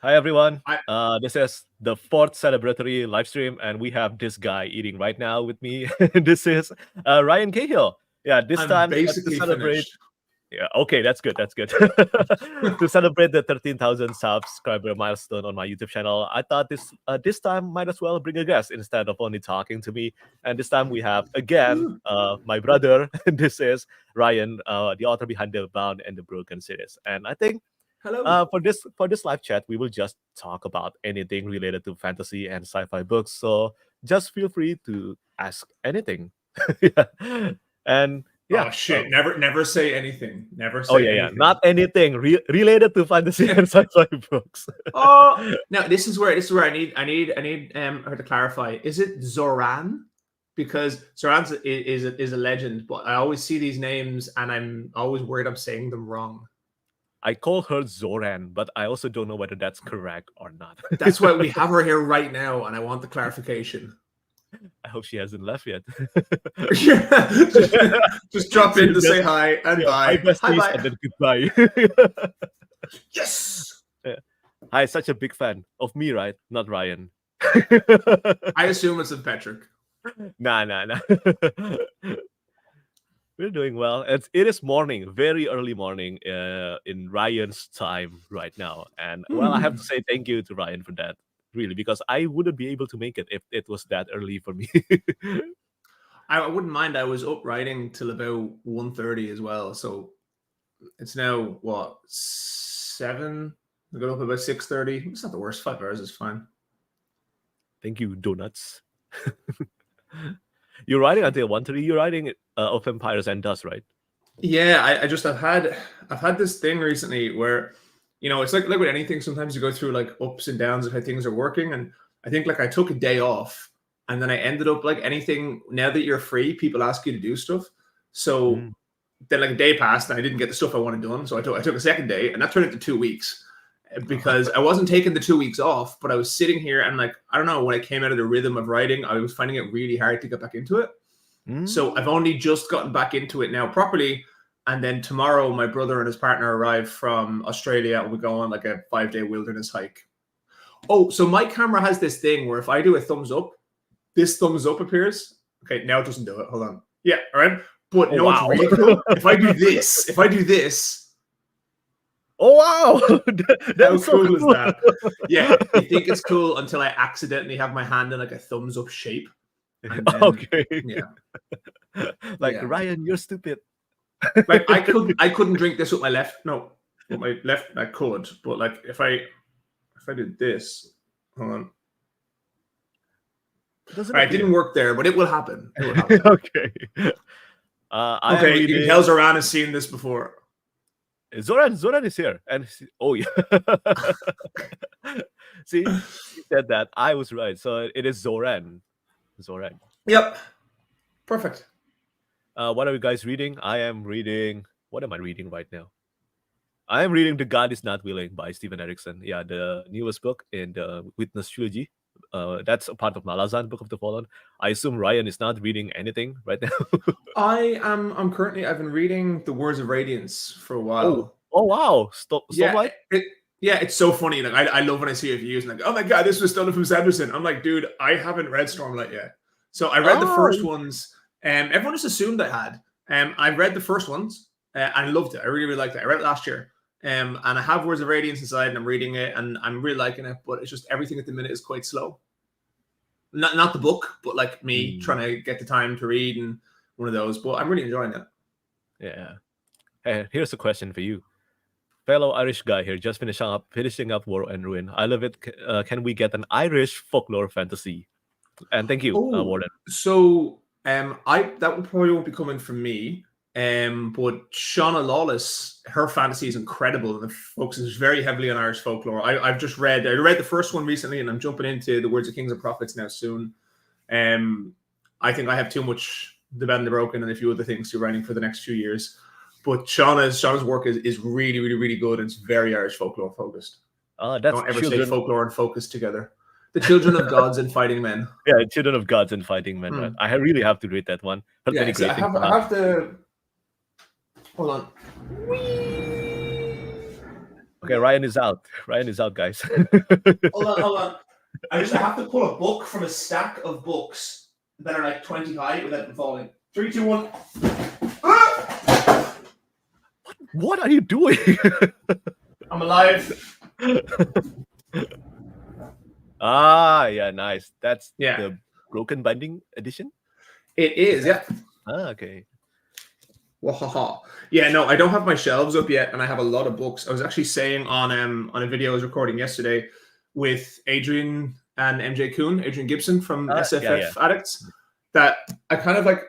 Hi everyone. I, This is the fourth celebratory live stream, and we have this guy eating right now with me. This is Ryan Cahill. Yeah, this I'm time to basically celebrate. finished. Yeah, okay, that's good. That's good. To celebrate the 13,000 subscriber milestone on my YouTube channel, I thought this time might as well bring a guest instead of only talking to me. And this time we have again my brother. This is Ryan, the author behind the Bound and the Broken series. And I think Hello. for this live chat, we will just talk about anything related to fantasy and sci-fi books. So just feel free to ask anything. Yeah. And yeah. Oh shit! Never say anything. Never Oh say yeah, yeah. anything. Not anything related to fantasy and sci-fi books. Oh, now this is where I need her to clarify. Is it Zoran? Because Zoran is a legend, but I always see these names and I'm always worried I'm saying them wrong. I call her Zoran, but I also don't know whether that's correct or not. That's why we have her here right now, and I want the clarification. I hope she hasn't left yet. just drop in to say hi and Hi, bye. Hi, besties, and bye. then goodbye. Yes. Yeah. Hi, such a big fan of me, right? Not Ryan. I assume it's of Petrik. Nah. We're doing well. It is morning, very early morning, in Ryan's time right now. And well, I have to say thank you to Ryan for that, really, because I wouldn't be able to make it if it was that early for me. I wouldn't mind. I was up writing till about 1:30 as well. So it's now what 7? I got up about 6:30. It's not the worst. 5 hours is fine. Thank you, donuts. You're writing until 1:30. You're writing of Empires and Dust, right? Yeah, I've had this thing recently where it's like with anything. Sometimes you go through like ups and downs of how things are working, and I think like I took a day off. And then I ended up like anything. Now that you're free, people ask you to do stuff. So then like a day passed and I didn't get the stuff I wanted done. So I took a second day, and that turned into 2 weeks because I wasn't taking the 2 weeks off, but I was sitting here and like, I don't know, when I came out of the rhythm of writing, I was finding it really hard to get back into it. So I've only just gotten back into it now properly. And then tomorrow my brother and his partner arrive from Australia and we go on like a 5-day wilderness hike. Oh, so my camera has this thing where if I do a thumbs up, this thumbs up appears. Okay, now it doesn't do it. Hold on. Yeah, all right. But what's really cool? If I do this. Oh wow! How cool is that? Yeah, I think it's cool until I accidentally have my hand in like a thumbs up shape. And then, okay. Yeah. Like Ryan, you're stupid. Like I couldn't drink this with my left. No, with my left I could, but like if I did this, hold on. It didn't work there, but it will happen. It will happen. Okay. Okay, you can tell Zoran has seen this before. Zoran is here, and oh yeah. See, he said that. I was right. So it is Zoran. Yep. Perfect. What are you guys reading? I am reading. What am I reading right now? I am reading The God Is Not Willing by Stephen Erickson. Yeah, the newest book in the Witness trilogy. That's a part of Malazan, Book of the Fallen. I assume Ryan is not reading anything right now. I'm currently. I've been reading The Words of Radiance for a while. Oh wow! Stop! Yeah, it's so funny. Like I love when I see reviews and like, oh my god, this was stolen from Sanderson. I'm like, dude, I haven't read Stormlight yet. So I read the first ones. Everyone just assumed I had. I read the first ones and I loved it. I really, really liked it. I read it last year. And I have Words of Radiance inside and I'm reading it and I'm really liking it, but it's just everything at the minute is quite slow. Not the book, but like me trying to get the time to read and one of those. But I'm really enjoying it. Yeah. Hey, here's a question for you. Fellow Irish guy here, just finishing up War and Ruin. I love it. Can we get an Irish folklore fantasy? And thank you, Warden. So that probably won't be coming from me. But Shauna Lawless, her fantasy is incredible and it focuses very heavily on Irish folklore. I read the first one recently and I'm jumping into The Words of Kings and Prophets now soon. I think I have too much The Bad and the Broken and a few other things to be writing for the next few years. But Shauna's work is really, really, really good and it's very Irish folklore focused. Don't ever say folklore and focus together. The Children of Gods and Fighting Men. Yeah, Children of Gods and Fighting Men. Right? I really have to read that one. Yeah, I have to. Hold on. Okay, Okay, Ryan is out. Ryan is out, guys. Hold on. I have to pull a book from a stack of books that are like 20 high without them falling. 3, 2, 1. What are you doing? I'm alive. Yeah, nice. That's Yeah. the broken binding edition? It is, yeah. Okay. Wahaha. Yeah, no, I don't have my shelves up yet, and I have a lot of books. I was actually saying on a video I was recording yesterday with Adrian and MJ Kuhn, Adrian Gibson from SFF Addicts, that I kind of like,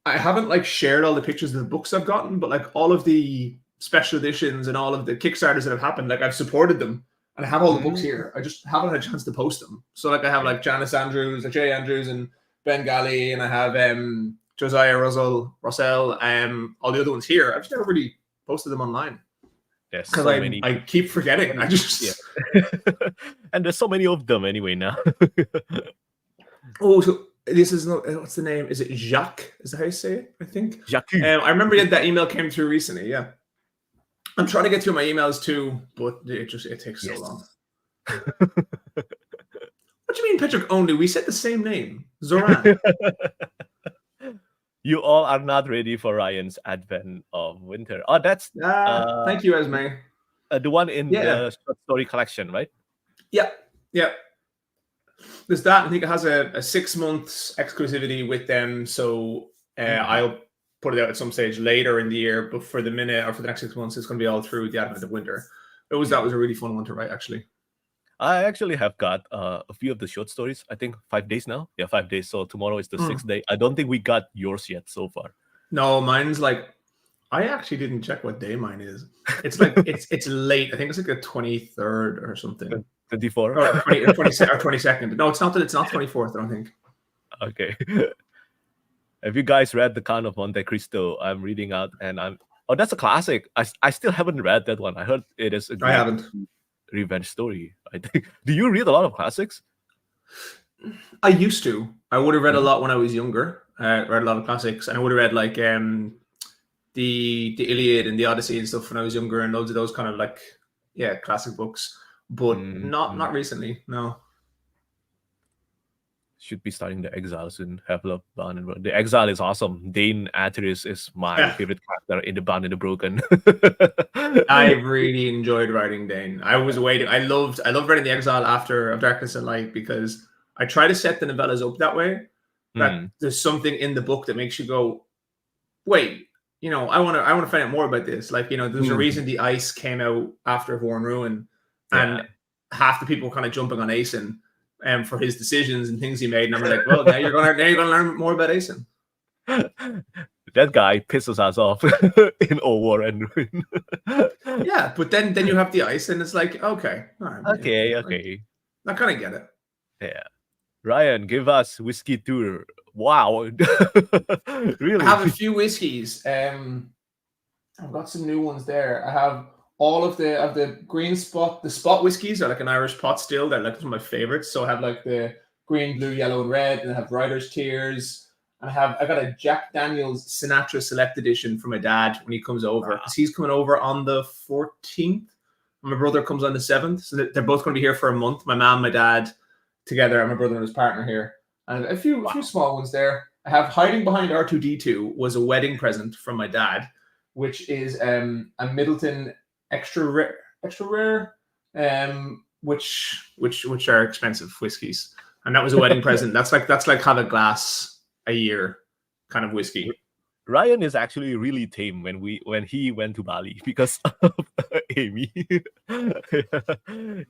I haven't like shared all the pictures of the books I've gotten, but like all of the special editions and all of the Kickstarters that have happened, like I've supported them, and I have all the books here. I just haven't had a chance to post them. So like I have like Janice Andrews, like Jay Andrews, and Ben Galley, and I have Josiah Russell, all the other ones here. I've just never really posted them online. Yes, because I keep forgetting. I just and there's so many of them anyway now. Oh, so this is not, what's the name? Is it Jacques? Is that how you say it? I think Jacques. I remember that email came through recently. Yeah, I'm trying to get through my emails too, but it takes so long. What do you mean, Petrik only? We said the same name, Zoran. You all are not ready for Ryan's Advent of Winter. Oh, that's thank you, Esme. The one in the short story collection, right? Yeah. There's that. I think it has a 6 months exclusivity with them, so I'll put it out at some stage later in the year. But for the minute, or for the next 6 months, it's going to be all through the Advent of Winter. That was a really fun one to write, actually. I actually have got a few of the short stories. I think 5 days now. Yeah, 5 days. So tomorrow is the 6th day. I don't think we got yours yet so far. No, mine's like, I actually didn't check what day mine is. It's like it's late. I think it's like the 23rd or something. 24 or 22nd. No, it's not 24th. I don't think. Okay. Have you guys read The Count of Monte Cristo? I'm reading out, and oh, that's a classic. I still haven't read that one. I heard it is a great revenge story. I think. Do you read a lot of classics? I used to. I would have read a lot when I was younger. I read a lot of classics, and I would have read like the Iliad and the Odyssey and stuff when I was younger, and loads of those kind of like classic books. But not recently, no. Should be starting The Exile soon. Have loved Bound and Broken. The Exile is awesome. Dane Atterus is my favorite character in the Bound and the Broken. I really enjoyed writing Dane. I was waiting. I loved writing The Exile after Of Darkness and Light, because I try to set the novellas up that way. That there's something in the book that makes you go, wait, I want to find out more about this. Like, there's a reason the Ice came out after War and Ruin. And half the people kind of jumping on Aeson for his decisions and things he made, and I'm like, well, now you're gonna learn more about Aeson. That guy pisses us off in War and Ruin. Yeah, but then you have the Ice, and it's like, okay, all right, okay. I kind of get it. Yeah, Ryan, give us whiskey tour. Wow, really? I have a few whiskeys. I've got some new ones there. I have all of the green spot. The spot whiskeys are like an Irish pot still. They're like some of my favorites. So I have like the green, blue, yellow, and red, and I have Writer's Tears. And I got a Jack Daniels Sinatra Select Edition for my dad when he comes over, because he's coming over on the 14th. My brother comes on the 7th, so they're both going to be here for a month. My mom, my dad, together, and my brother and his partner here, and a few small ones there. I have Hiding Behind R2D2 was a wedding present from my dad, which is a Middleton extra rare, which are expensive whiskies, and that was a wedding present. That's like have a glass a year kind of whiskey. Ryan is actually really tame when he went to Bali because of Amy. He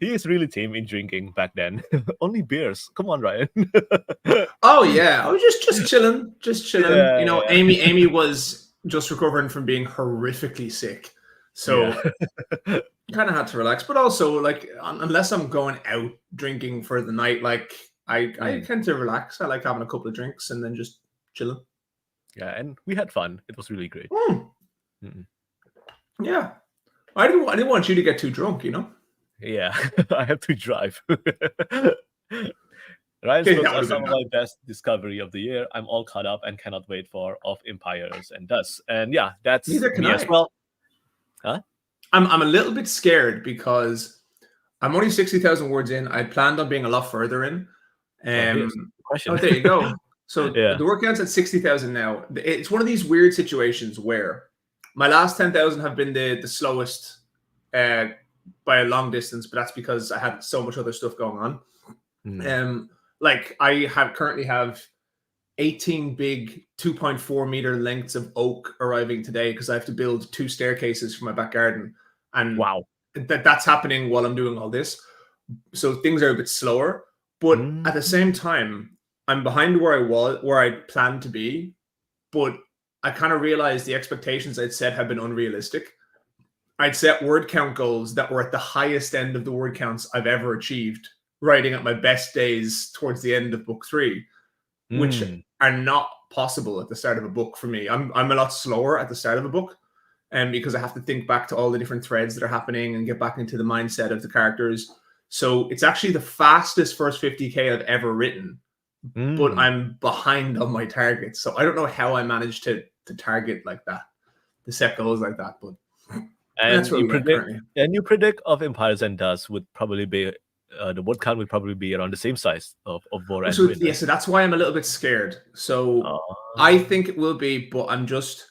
is really tame in drinking back then. Only beers. Come on, Ryan. Oh yeah, I was just chilling. Yeah, Amy was just recovering from being horrifically sick. So kind of had to relax, but also like unless I'm going out drinking for the night, like I tend to relax. I like having a couple of drinks and then just chilling. Yeah, and we had fun. It was really great. Yeah, I didn't want you to get too drunk, Yeah, I have to drive. Ryan's books are some of my best discovery of the year. I'm all caught up and cannot wait for Of Empires and Dust. And yeah, that's me as well. Huh? I'm a little bit scared because I'm only 60,000 words in. I planned on being a lot further in. Here's the question. Oh, there you go. So Yeah. the word count's at 60,000 now. It's one of these weird situations where my last 10,000 have been the slowest by a long distance, but that's because I had so much other stuff going on. Like I currently have 18 big 2.4 meter lengths of oak arriving today because I have to build 2 staircases for my back garden, and Wow. that's happening while I'm doing all this. So things are a bit slower, but at the same time, I'm behind where I planned to be, but I kind of realized the expectations I'd set have been unrealistic. I'd set word count goals that were at the highest end of the word counts I've ever achieved, writing at my best days towards the end of book 3, which are not possible at the start of a book for me. I'm a lot slower at the start of a book, and because I have to think back to all the different threads that are happening and get back into the mindset of the characters. So it's actually the fastest first 50K I've ever written, but I'm behind on my targets. So I don't know how I managed to target like that, to set goals like that. But that's where you predict of Empires and Dust would probably be the word count would probably be around the same size of War and Wind. Yeah, so that's why I'm a little bit scared. So I think it will be, but I'm just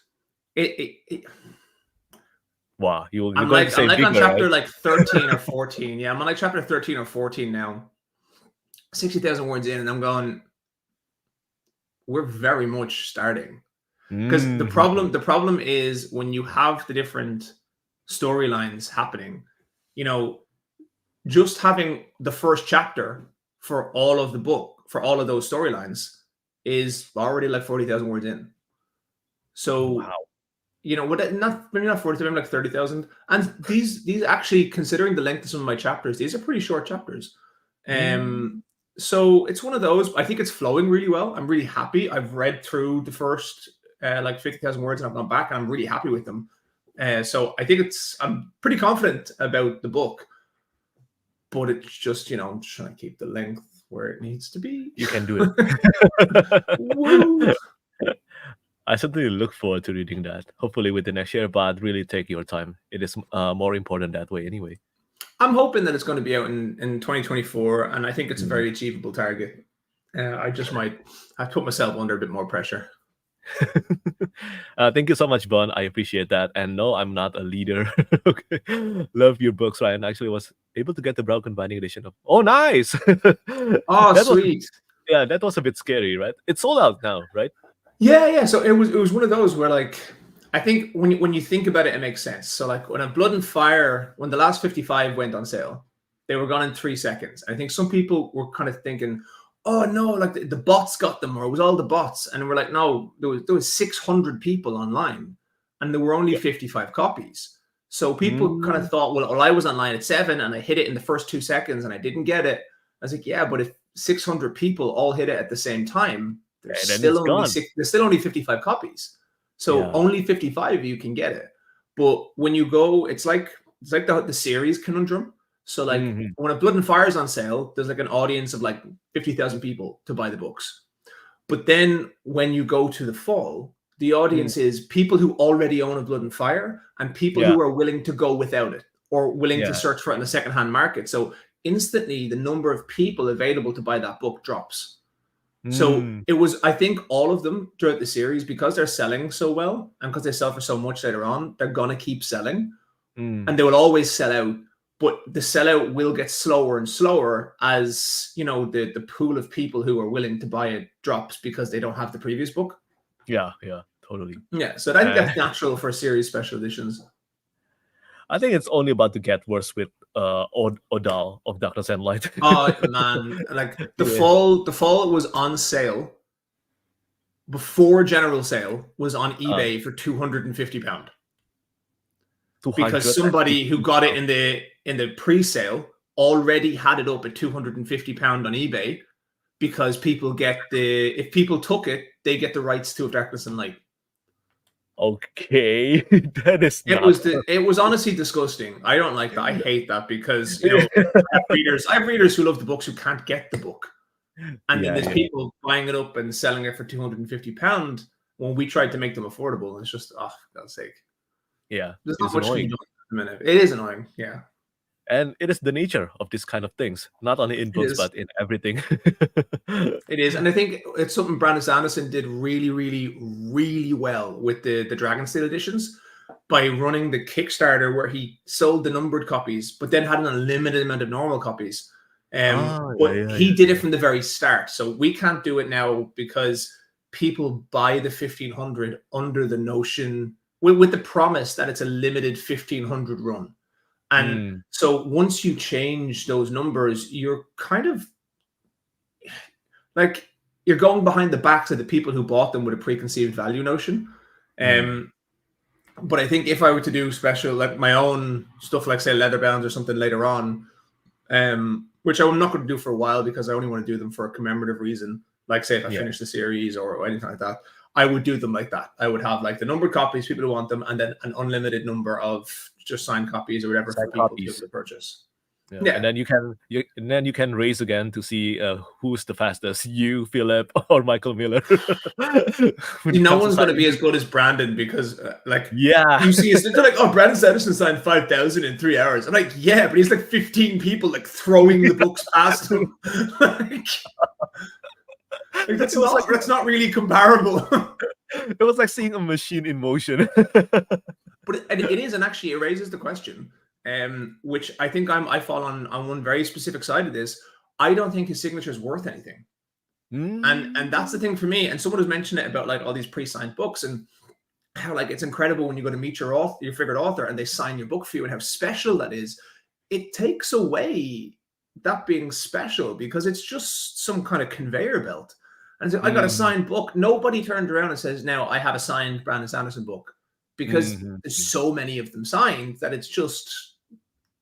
Wow, I'm like on chapter like 13 or 14. Yeah, I'm on like chapter 13 or 14 now. 60,000 words in, and I'm going, we're very much starting. Because the problem is when you have the different storylines happening, you know, just having the first chapter for all of the book, for all of those storylines, is already like 40,000 words in. So wow. You know, maybe not 40, maybe like 30,000. And these actually, considering the length of some of my chapters, these are pretty short chapters. So it's one of those. I think it's flowing really well. I'm really happy. I've read through the first like 50,000 words, and I've gone back, and I'm really happy with them. So I think I'm pretty confident about the book, but it's just, you know, I'm just trying to keep the length where it needs to be. You can do it. Woo! I certainly look forward to reading that. Hopefully with the next year, but really take your time. It is more important that way anyway. I'm hoping that it's going to be out in 2024, and I think it's a very achievable target. I just might have put myself under a bit more pressure. Thank you so much, Bon. I appreciate that. And no, I'm not a leader. Okay. Love your books, Ryan. Actually was able to get the broken binding edition of. Oh, nice. Oh, sweet. Yeah, that was a bit scary, right? It's sold out now, right? Yeah. So it was one of those where, like, I think when you think about it, it makes sense. So like when a Blood and Fire, when the last 55 went on sale, they were gone in 3 seconds. I think some people were kind of thinking, oh no, like the bots got them, or it was all the bots. And we're like, no, there was 600 people online, and there were only 55 copies. So people kind of thought, well, I was online at 7 and I hit it in the first 2 seconds and I didn't get it. I was like, yeah, but if 600 people all hit it at the same time, there's still only 55 copies. So only 55 of you can get it. But when you go, it's like the series conundrum. So like when a Blood and Fire is on sale, there's like an audience of like 50,000 people to buy the books. But then when you go to the fall, the audience is people who already own a Blood and Fire and people who are willing to go without it or willing to search for it in the secondhand market. So instantly the number of people available to buy that book drops. So it was, I think all of them throughout the series, because they're selling so well and because they sell for so much later on, they're going to keep selling and they will always sell out. But the sellout will get slower and slower as, you know, the pool of people who are willing to buy it drops because they don't have the previous book. Yeah, totally. Yeah, so I think that's natural for series special editions. I think it's only about to get worse with Odal of Darkness and Light. Oh man, like the fall was on sale before general sale was on eBay for £250. Because somebody who got it in the pre-sale already had it up at £250 on eBay, because people get if people took it, they get the rights to Darkness and Light. Okay, that is it was honestly disgusting. I don't like that. I hate that because, you know, I have readers who love the books who can't get the book, and then there's people buying it up and selling it for £250 when we tried to make them affordable. And it's just, oh, for God's sake. Yeah, there's not much to be done. minute. It is annoying, yeah. And it is the nature of this kind of things, not only in books, but in everything. It is. And I think it's something Brandon Sanderson did really, really, really well with the Dragonsteel editions by running the Kickstarter where he sold the numbered copies, but then had an unlimited amount of normal copies. But he did it from the very start. So we can't do it now because people buy the 1500 under the notion with the promise that it's a limited 1500 run. And so once you change those numbers, you're kind of like you're going behind the backs of the people who bought them with a preconceived value notion. But I think if I were to do special, like my own stuff, like say Leatherbound or something later on, which I'm not going to do for a while because I only want to do them for a commemorative reason. Like say if I finish the series or anything like that, I would do them like that. I would have like the numbered copies, people who want them, and then an unlimited number of just signed copies or whatever for people to purchase. Yeah. And then you can race again to see who's the fastest, you, Philip, or Michael Miller. No one's going to be as good as Brandon because, you see, they're like, oh, Brandon Sanderson signed 5,000 in 3 hours. I'm like, yeah, but he's like 15 people like throwing the books past him. That's not really comparable. It was like seeing a machine in motion. But it is, and actually, it raises the question. Which I think I fall on one very specific side of this. I don't think his signature is worth anything, and that's the thing for me. And someone has mentioned it about like all these pre-signed books and how like it's incredible when you go to meet your favorite author and they sign your book for you and how special that is. It takes away that being special because it's just some kind of conveyor belt. And so I got a signed book. Nobody turned around and says, "Now I have a signed Brandon Sanderson book," because there's so many of them signed that it's just.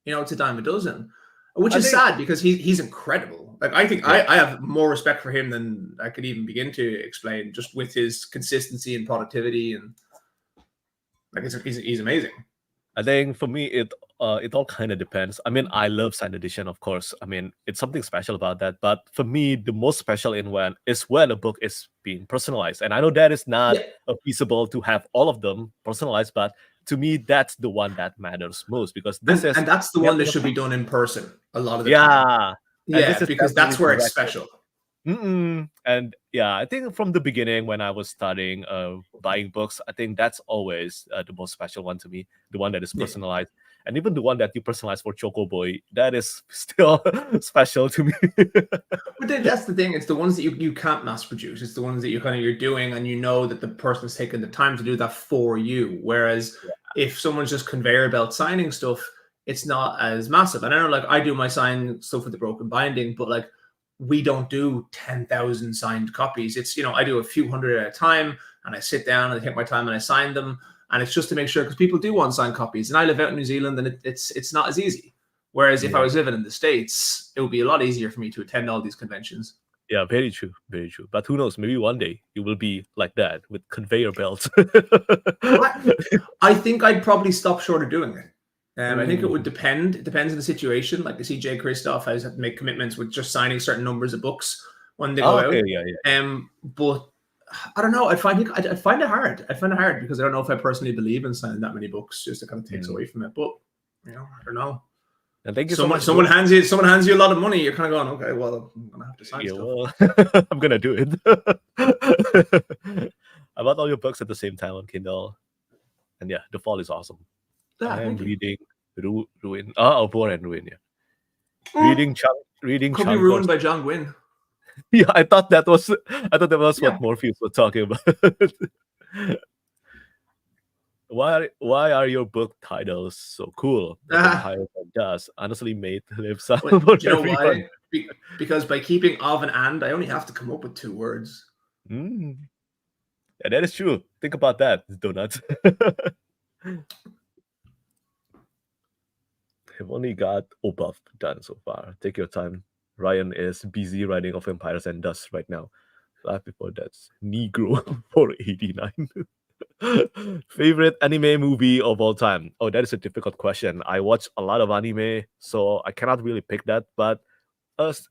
It's a dime a dozen, which is sad because he's incredible. Like I think I have more respect for him than I could even begin to explain, just with his consistency and productivity, and like he's amazing. I think for me it all kind of depends. I mean, I love signed edition, of course. I mean, it's something special about that. But for me, the most special when a book is being personalized, and I know that is not feasible to have all of them personalized, but to me, that's the one that matters most because and that's the one that should be done in person a lot of the time. Yeah, because that's where it's special. And I think from the beginning when I was starting buying books, I think that's always the most special one to me, the one that is personalized. And even the one that you personalize for Choco Boy, that is still special to me. But that's the thing. It's the ones that you can't mass produce. It's the ones that you're doing and you know that the person's taken the time to do that for you. Whereas if someone's just conveyor belt signing stuff, it's not as massive. And I know like I do my sign stuff with the broken binding, but like we don't do 10,000 signed copies. It's, I do a few hundred at a time and I sit down and I take my time and I sign them. And it's just to make sure, because people do want signed copies. And I live out in New Zealand and it's not as easy. Whereas if I was living in the States, it would be a lot easier for me to attend all these conventions. Yeah, very true. Very true. But who knows? Maybe one day you will be like that with conveyor belts. I think I'd probably stop short of doing it. I think it would depend. It depends on the situation. Like I see Jay Kristoff has had to make commitments with just signing certain numbers of books when they go out. But I don't know. I'd find it hard. I'd find it hard because I don't know if I personally believe in signing that many books. Just it kind of takes away from it. But I don't know. And thank you someone hands you a lot of money. You're kind of going, okay, well, I'm gonna have to sign stuff. Well, I'm gonna do it. I bought all your books at the same time on Kindle, and the fall is awesome. I am reading Ruin. War and Ruin. Reading Could be ruined by John Gwynne. Yeah, I thought that was what Morpheus was talking about. Why are your book titles so cool? Does honestly made live sound. You know why? Because by keeping of and I only have to come up with 2 words. Yeah, that is true. Think about that, Donuts. I've only got Obuff done so far. Take your time. Ryan is busy writing of Empires and Dust right now. Life before that's Negro 489. Favorite anime movie of all time? Oh, that is a difficult question. I watch a lot of anime, so I cannot really pick that. But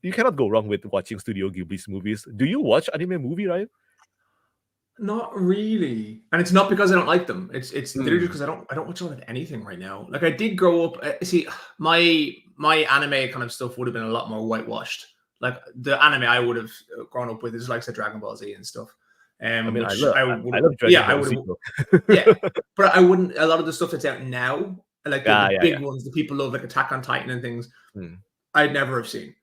you cannot go wrong with watching Studio Ghibli's movies. Do you watch anime movie, Ryan? Not really, and it's not because I don't like them. It's literally just Mm. because I don't watch a lot of anything right now. Like I did grow up. See, my anime kind of stuff would have been a lot more whitewashed. Like the anime I would have grown up with is like the Dragon Ball Z and stuff. I mean, Which I would I have, love Dragon yeah, I Ball would Z. have, Though. yeah, but I wouldn't. A lot of the stuff that's out now, like the Yeah, big yeah. ones, the people love, like Attack on Titan and things, Mm. I'd never have seen.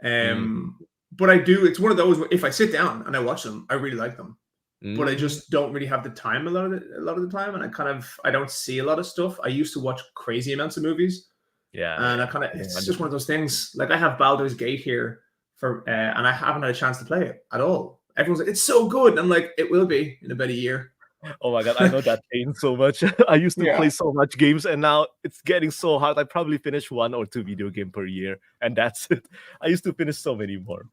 Mm. But I do. It's one of those where if I sit down and I watch them, I really like them. But I Mm. just don't really have the time a lot of the time, and I don't see a lot of stuff. I used to watch crazy amounts of movies, Yeah, and yeah. it's just one of those things. Like I have Baldur's Gate here and I haven't had a chance to play it at all. Everyone's like, it's so good. And I'm like, it will be in about a year. Oh my god, I know that pain so much. I used to Yeah. play so much games, and now it's getting so hard. I probably finish 1 or 2 video game per year, and that's it. I used to finish so many more.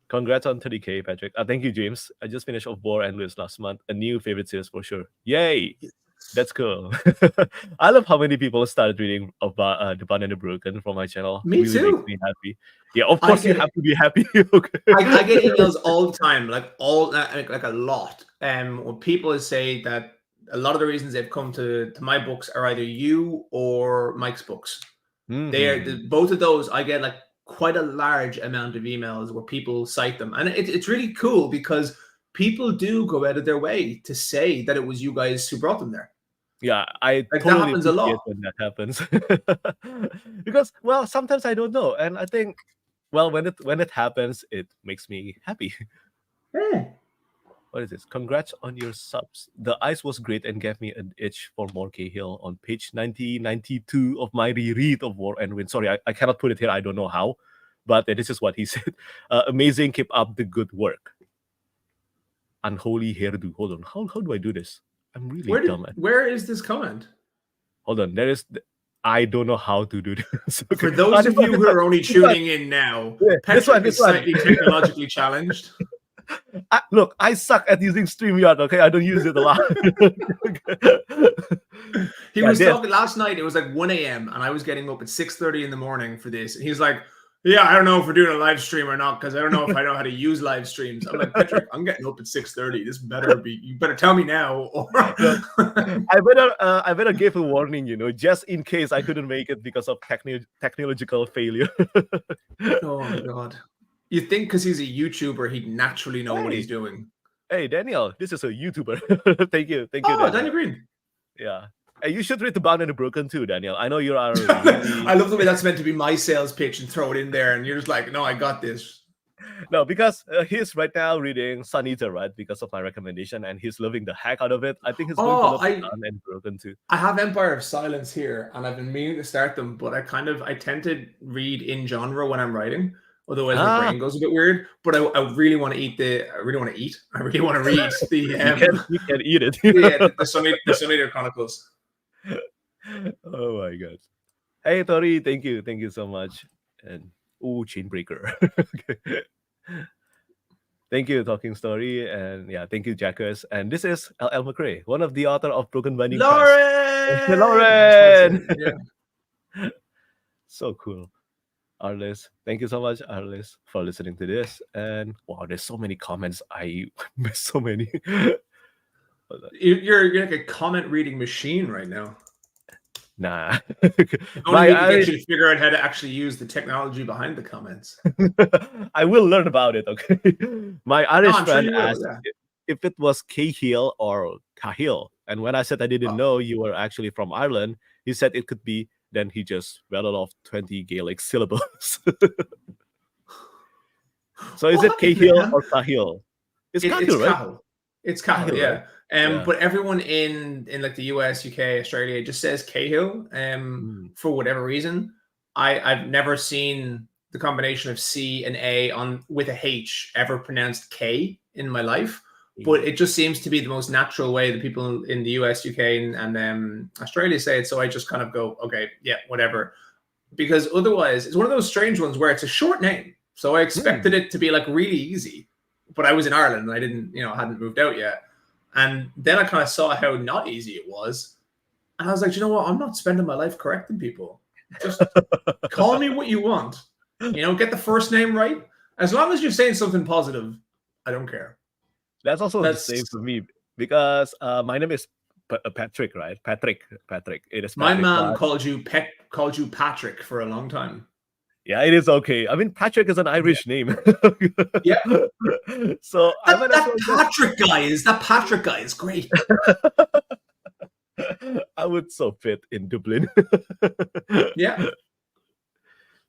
Congrats on 30K, Patrick. Thank you, James. I just finished off War and Lewis last month. A new favorite series for sure. Yay! That's cool. I love how many people started reading about The Bound and the Broken from my channel. Me really too. makes me happy. Yeah, of course you have to be happy. Okay. I get emails all the time, like a lot. When people say that a lot of the reasons they've come to my books are either you or Mike's books. They are both of those. I get like quite a large amount of emails where people cite them, and it's really cool because people do go out of their way to say that it was you guys who brought them there. Yeah, I Like that totally happens a appreciate lot. when that happens. Because, well, sometimes I don't know, and I think, well, when it happens, it makes me happy. Yeah. What is this? Congrats on your subs. The ice was great and gave me an itch for more Cahill on page 92 of my reread of War and Wind. Sorry, I cannot put it here. I don't know how, but this is what he said. Amazing. Keep up the good work. Unholy hairdo. Hold on. How do I do this? I'm really dumb at. Where is this comment? Hold on. There is. I don't know how to do this. Okay. For those of you who are only tuning in now, Petrik is slightly technologically challenged. Look, I suck at using StreamYard, okay? I don't use it a lot. He was talking last night, it was like 1 a.m. and I was getting up at 6:30 in the morning for this. And he's like, yeah, I don't know if we're doing a live stream or not, because I don't know if I know how to use live streams. I'm like, Petrik, I'm getting up at 6:30. This better be, you better tell me now. Or I better give a warning, just in case I couldn't make it because of technological failure. Oh my God. You'd think because he's a YouTuber, he'd naturally know what he's doing. Hey, Daniel, this is a YouTuber. Thank you. Oh, Daniel Green. Yeah. Hey, you should read The Bound and the Broken too, Daniel. I know you are. I love the way that's meant to be my sales pitch and throw it in there, and you're just like, no, I got this. No, because he's right now reading Sun Eater, right? Because of my recommendation, and he's loving the heck out of it. I think he's going to love The Bound and Broken too. I have Empire of Silence here, and I've been meaning to start them, but I tend to read in genre when I'm writing. Otherwise, my brain goes a bit weird. But I really want to eat I really want to read the. You can eat it. the Sun Eater Chronicles. Oh my God! Hey Tori, thank you so much. And Chainbreaker. Thank you, Talking Story, and yeah, thank you, Jackers. And this is L. McRae, one of the author of Broken Binding. Lauren. Yeah. So cool. Arlis, thank you so much, Arlis, for listening to this. And wow, there's so many comments. I missed so many. You're like a comment reading machine right now. Nah. I should figure out how to actually use the technology behind the comments. I will learn about it, okay? My Irish friend asked if it was Cahill or Cahill. And when I said I didn't know you were actually from Ireland, he said it could be. Then he just rattled off 20 Gaelic syllables. So is it Cahill or Cahill? It's Cahill, right? Cahill. It's Cahill, yeah. But everyone in like the US, UK, Australia just says Cahill. For whatever reason, I've never seen the combination of C and A with a H ever pronounced K in my life. But it just seems to be the most natural way that people in the US, UK, and Australia say it. So I just kind of go, okay, yeah, whatever. Because otherwise, it's one of those strange ones where it's a short name. So I expected it to be like really easy. But I was in Ireland and I didn't, hadn't moved out yet. And then I kind of saw how not easy it was. And I was like, you know what? I'm not spending my life correcting people. Just call me what you want. Get the first name right. As long as you're saying something positive, I don't care. That's also the same That's for me because my name is Patrick, right? Patrick. It is my Patrick, mom but called you Patrick for a long time. yeah, it is okay. I mean, Patrick is an Yeah. Irish name. Yeah. So I might as That well just Patrick guy is great. I would so fit in Dublin. Yeah.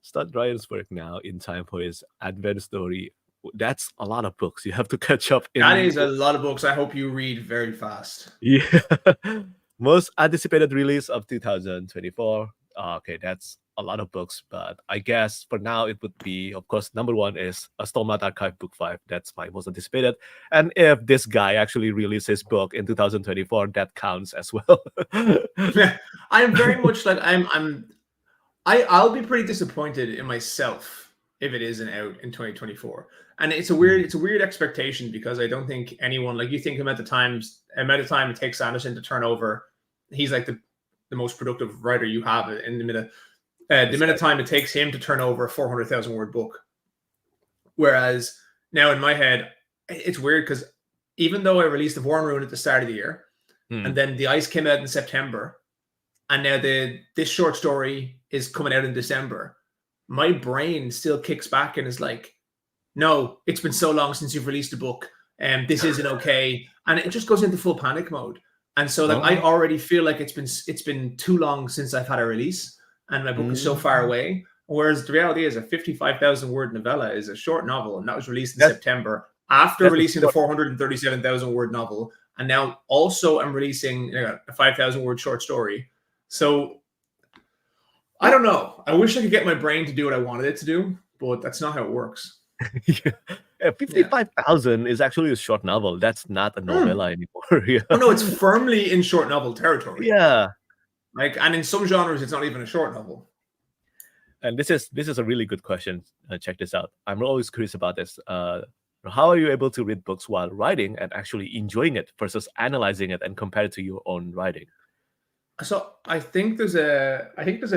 Start Ryan's work now in time for his advent story. That's a lot of books. You have to catch up That in. is a lot of books. I hope you read very fast. Yeah. Most anticipated release of 2024. Okay, that's a lot of books, but I guess for now it would be, of course, number one is a Stormlight Archive Book 5. That's my most anticipated. And if this guy actually releases his book in 2024, that counts as well. I'm very much like I'll be pretty disappointed in myself if it isn't out in 2024. And it's a weird expectation because I don't think anyone, like, you think amount of time it takes Sanderson to turn over, he's like the most productive writer you have in the minute of time it takes him to turn over a 400,000 word book. Whereas now in my head, it's weird because even though I released the Warren Rune at the start of the year, and then The Ice came out in September, and now this short story is coming out in December, my brain still kicks back and is like, no, it's been so long since you've released a book, and this isn't okay. And it just goes into full panic mode. And so like I already feel like it's been too long since I've had a release and my book is so far away. Whereas the reality is a 55,000 word novella is a short novel, and that was released in September after releasing the 437,000 word novel. And now also I'm releasing a 5,000 word short story. So I don't know. I wish I could get my brain to do what I wanted it to do, but that's not how it works. 55,000 is actually a short novel. That's not a novella anymore. Yeah. Oh no, it's firmly in short novel territory. Yeah. Like, and in some genres, it's not even a short novel. And this is a really good question. Check this out. I'm always curious about this. How are you able to read books while writing and actually enjoying it versus analyzing it and compare it to your own writing? So I think there's a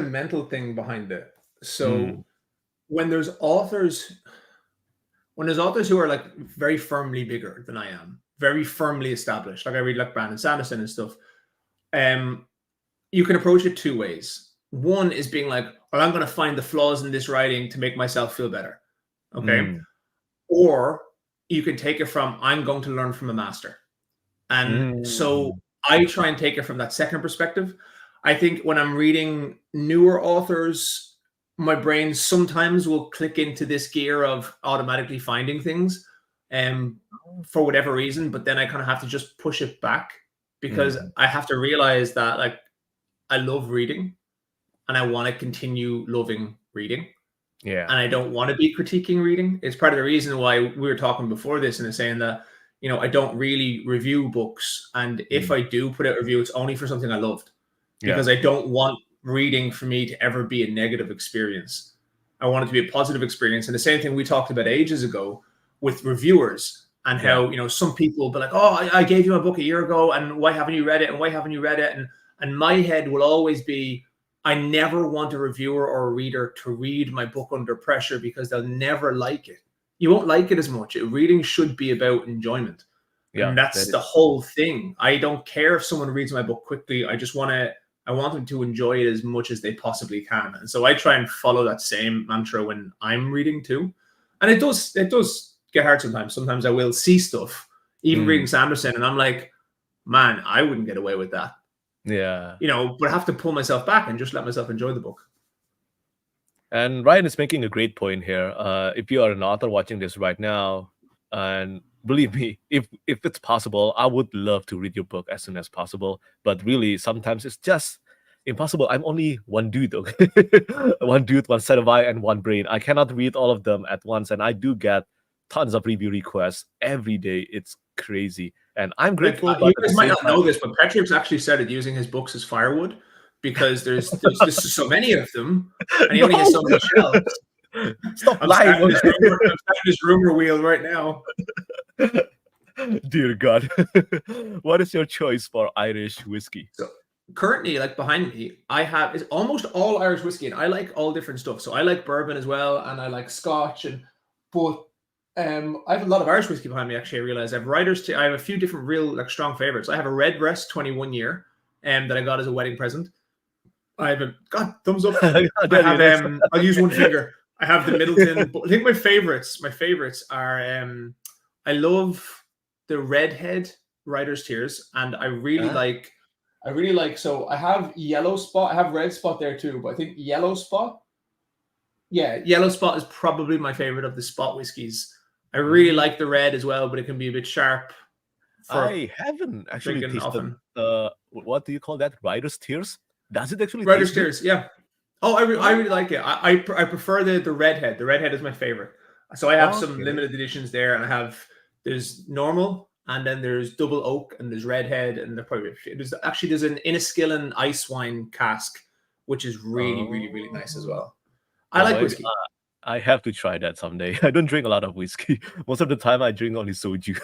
mental thing behind it. So when there's authors who are like very firmly bigger than I am, very firmly established, like I read like Brandon Sanderson and stuff, you can approach it two ways. One is being like, well, I'm going to find the flaws in this writing to make myself feel better. Okay. Or you can take it from, I'm going to learn from a master. And so I try and take it from that second perspective. I think when I'm reading newer authors, my brain sometimes will click into this gear of automatically finding things for whatever reason, but then I kind of have to just push it back because I have to realize that like I love reading and I want to continue loving reading. Yeah. And I don't want to be critiquing reading. It's part of the reason why we were talking before this and saying that, you know, I don't really review books. And if I do put out a review, it's only for something I loved because I don't want reading for me to ever be a negative experience. I want it to be a positive experience. And the same thing we talked about ages ago with reviewers and how, you know, some people will be like, oh, I gave you my book a year ago and why haven't you read it? And why haven't you read it? And my head will always be, I never want a reviewer or a reader to read my book under pressure because they'll never like it. You won't like it as much. Reading should be about enjoyment. Yeah, and that's the whole thing. I don't care if someone reads my book quickly. I want them to enjoy it as much as they possibly can. And so I try and follow that same mantra when I'm reading too. And it does get hard sometimes. Sometimes I will see stuff, even reading Sanderson, and I'm like, man, I wouldn't get away with that. Yeah. You know, but I have to pull myself back and just let myself enjoy the book. And Ryan is making a great point here. If you are an author watching this right now, and believe me, if it's possible, I would love to read your book as soon as possible. But really, sometimes it's just impossible. I'm only one dude, okay? One dude, one set of eye, and one brain. I cannot read all of them at once, and I do get tons of review requests every day. It's crazy. And I'm grateful. Like, you guys might not know this, but Petrik's actually started using his books as firewood because there's so many of them, and he only has so many shelves. Stop lying. I'm starting this rumor wheel right now. Dear God. What is your choice for Irish whiskey? So currently, like behind me, I have, it's almost all Irish whiskey, and I like all different stuff. So I like bourbon as well, and I like Scotch, but I have a lot of Irish whiskey behind me. Actually, I realize I have I have a few different real like strong favorites. I have a Redbreast 21 year, that I got as a wedding present. I have a thumbs up. I have I'll use one finger. I have the Middleton. But I think my favorites are I love the Redhead Writer's Tears, and I really like. So I have Yellow Spot. I have Red Spot there too, but I think Yellow Spot. Yeah, Yellow Spot is probably my favorite of the spot whiskeys. I really like the red as well, but it can be a bit sharp. I haven't actually tasted what do you call that? Writer's Tears? Does it actually Writer's Tears? Yeah. Oh, I really like it. I prefer the Redhead. The Redhead is my favorite. So I have some limited editions there, and there's normal, and then there's double oak, and there's Redhead, and there's an Inniskillen ice wine cask, which is really, really, really nice as well. I like whiskey. I have to try that someday. I don't drink a lot of whiskey. Most of the time, I drink only soju.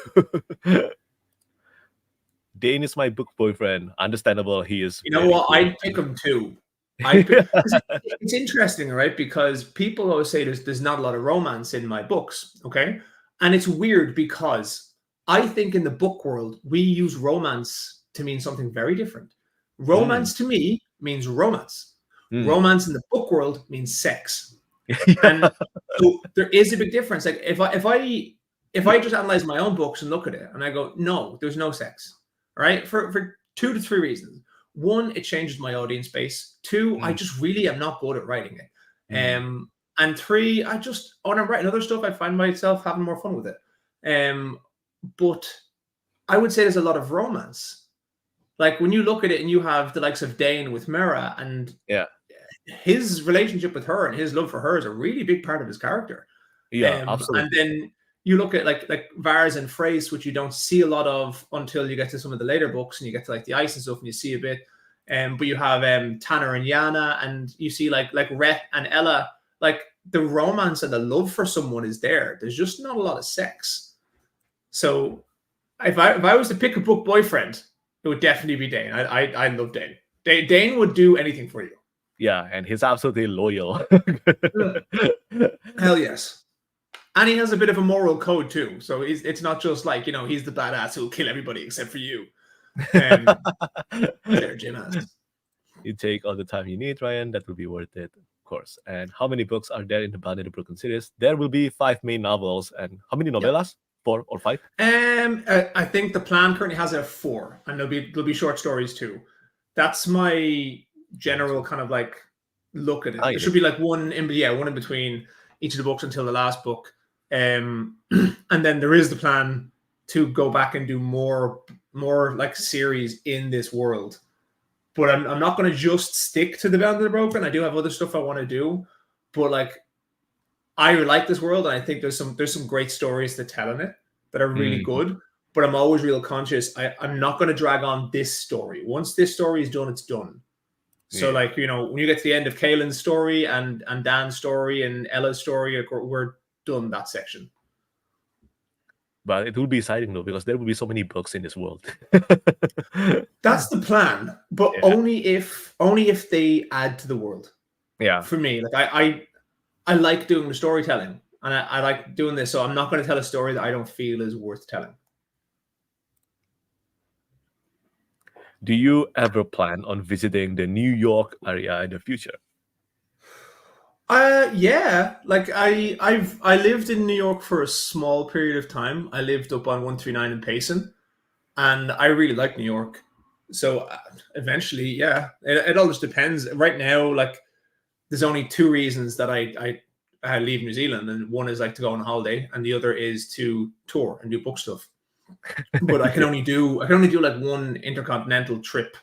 Dane is my book boyfriend. Understandable. He is. You know what? Cool. I'd pick him too. It's interesting, right? Because people always say there's not a lot of romance in my books, okay? And it's weird because I think in the book world, we use romance to mean something very different. Romance to me means romance. Romance in the book world means sex. And so there is a big difference. Like if I just analyze my own books and look at it and I go, no, there's no sex, right? For 2 to 3 reasons. 1, it changes my audience base. 2, I just really am not good at writing it. And 3, when I'm writing other stuff, I find myself having more fun with it. But I would say there's a lot of romance. Like when you look at it and you have the likes of Dane with Mira, and his relationship with her and his love for her is a really big part of his character. Yeah, absolutely. And then you look at like Vars and Frace, which you don't see a lot of until you get to some of the later books and you get to like the ice and stuff and you see a bit. But you have Tanner and Yana, and you see like Rhett and Ella. Like the romance and the love for someone is there. There's just not a lot of sex. So if I was to pick a book boyfriend, it would definitely be Dane. I love Dane. Dane would do anything for you. Yeah, and he's absolutely loyal. Hell yes. And he has a bit of a moral code too. So it's not just like, he's the badass who'll kill everybody except for you. There, Jim has. You take all the time you need, Ryan. That will be worth it, of course. And how many books are there in the Bound in the Broken series? There will be 5 main novels. And how many novellas? 4 or 5? I think the plan currently has it at 4, and there'll be short stories too. That's my general kind of like look at it. There should be like one in between each of the books until the last book. And then there is the plan to go back and do more like series in this world. But I'm not going to just stick to the Bound of the Broken. I do have other stuff I want to do, but like I like this world, and I think there's some great stories to tell in it that are really good. But I'm always real conscious. I'm not going to drag on this story. Once this story is done, it's done. So like, when you get to the end of Cahill's story and Dan's story and Ella's story, we're done that section. But it will be exciting though, because there will be so many books in this world. That's the plan, but only if they add to the world. Yeah. For me, like I like doing the storytelling, and I like doing this. So I'm not going to tell a story that I don't feel is worth telling. Do you ever plan on visiting the New York area in the future? Yeah. Like I lived in New York for a small period of time. I lived up on 139 in Payson, and I really like New York. So eventually, yeah, it all just depends. Right now, like there's only 2 reasons that I leave New Zealand, and one is like to go on a holiday, and the other is to tour and do book stuff. But I can only do like one intercontinental trip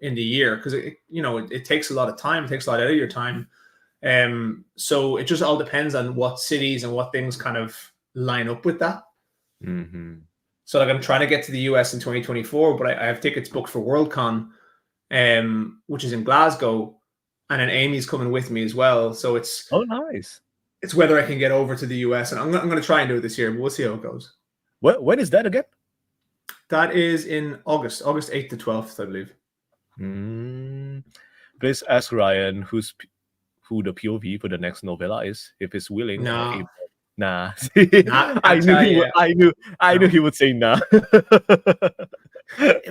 in the year, because it takes a lot of time. It takes a lot out of your time. So it just all depends on what cities and what things kind of line up with that. So like I'm trying to get to the US in 2024, but I have tickets booked for Worldcon, which is in Glasgow, and then Amy's coming with me as well. So it's nice. It's whether I can get over to the US, and I'm going to try and do it this year, but we'll see how it goes. When is that again? That is in August 8th to 12th, I believe. Please ask Ryan who the POV for the next novella is, if he's willing. No, Nah. I tell you, I knew he would say nah.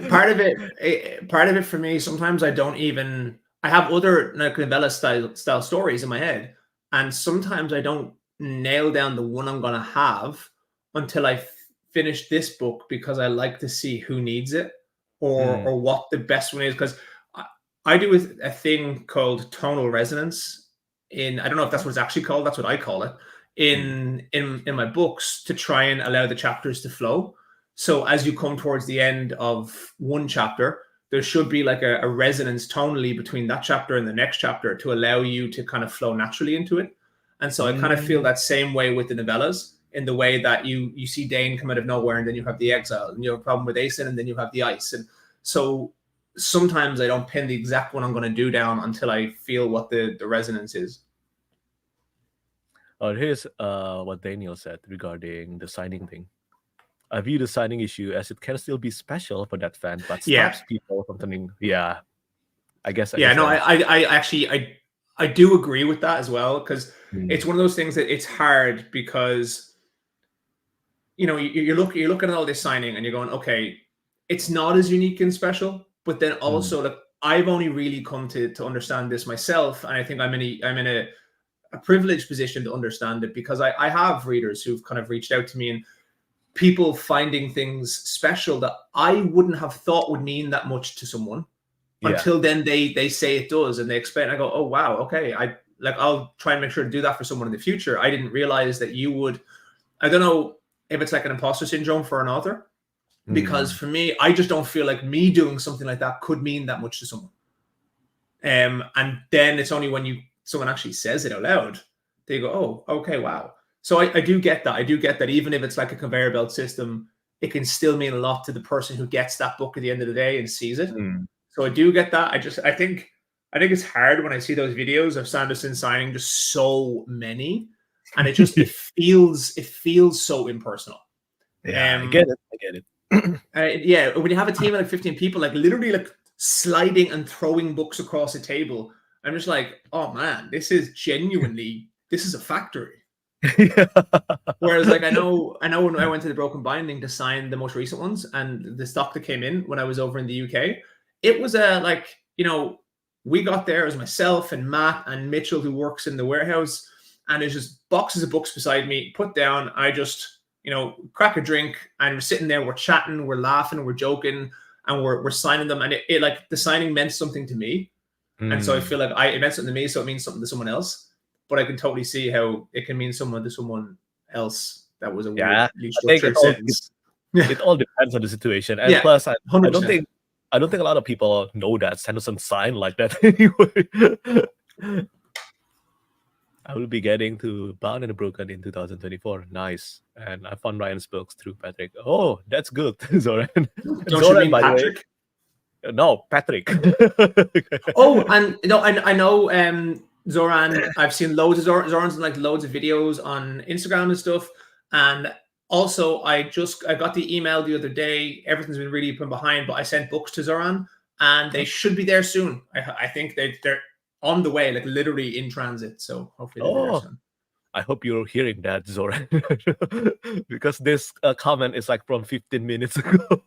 part of it for me, sometimes I don't even, I have other like novella style stories in my head, and sometimes I don't nail down the one I'm gonna have until I finish this book, because I like to see who needs it, or what the best one is. Because I do a thing called tonal resonance in, I don't know if that's what it's actually called, that's what I call it, in my books, to try and allow the chapters to flow. So as you come towards the end of one chapter, there should be like a resonance tonally between that chapter and the next chapter to allow you to kind of flow naturally into it. And so I kind of feel that same way with the novellas, in the way that you see Dane come out of nowhere, and then you have the exile, and you have a problem with Aeson, and then you have the ice. And so sometimes I don't pin the exact one I'm going to do down until I feel what the resonance is. Here's what Daniel said regarding the signing thing. I view the signing issue as it can still be special for that fan, but stops people from turning. Yeah, I guess. I actually I do agree with that as well, because it's one of those things that it's hard, because you're looking at all this signing and you're going, okay, it's not as unique and special, but then also like I've only really come to understand this myself, and I think I'm in a privileged position to understand it, because I have readers who've kind of reached out to me, and people finding things special that I wouldn't have thought would mean that much to someone until then they say it does, and they explain. I go, oh wow, okay, I'll try and make sure to do that for someone in the future. I didn't realize that you would. I don't know if it's like an imposter syndrome for an author, because for me, I just don't feel like me doing something like that could mean that much to someone. And then it's only when someone actually says it out loud, they go, oh, okay, wow. So I do get that. I do get that even if it's like a conveyor belt system, it can still mean a lot to the person who gets that book at the end of the day and sees it. So I do get that. I think it's hard when I see those videos of Sanderson signing just so many, and it just it feels so impersonal. Yeah, I get it. Yeah, when you have a team of like 15 people, like literally like sliding and throwing books across a table, I'm just like, oh man, this is a factory. Whereas like I know when I went to the Broken Binding to sign the most recent ones, and the stock that came in when I was over in the UK, it was we got there as myself and Matt and Mitchell, who works in the warehouse, and there's just boxes of books beside me, put down. I just crack a drink, and we're sitting there, we're chatting, we're laughing, we're joking, and we're signing them, and it like the signing meant something to me, and so I feel like it meant something to me, so it means something to someone else. But I can totally see how it can mean something to someone else. That was a weirdly structured sentence. It all depends on the situation, and plus, I don't think a lot of people know that Sanderson signed like that anyway. I will be getting to Bound and Broken in 2024. Nice, and I found Ryan's books through Petrik. Oh, that's good, Zoran. Don't you mean Petrik? No, Petrik. Oh, and I know. Zoran, I've seen loads of Zoran's like loads of videos on Instagram and stuff. And also I got the email the other day. Everything's been really put behind, but I sent books to Zoran, and they should be there soon. I think they're on the way, like literally in transit. So hopefully they'll be there soon. I hope you're hearing that, Zoran, because this comment is like from 15 minutes ago.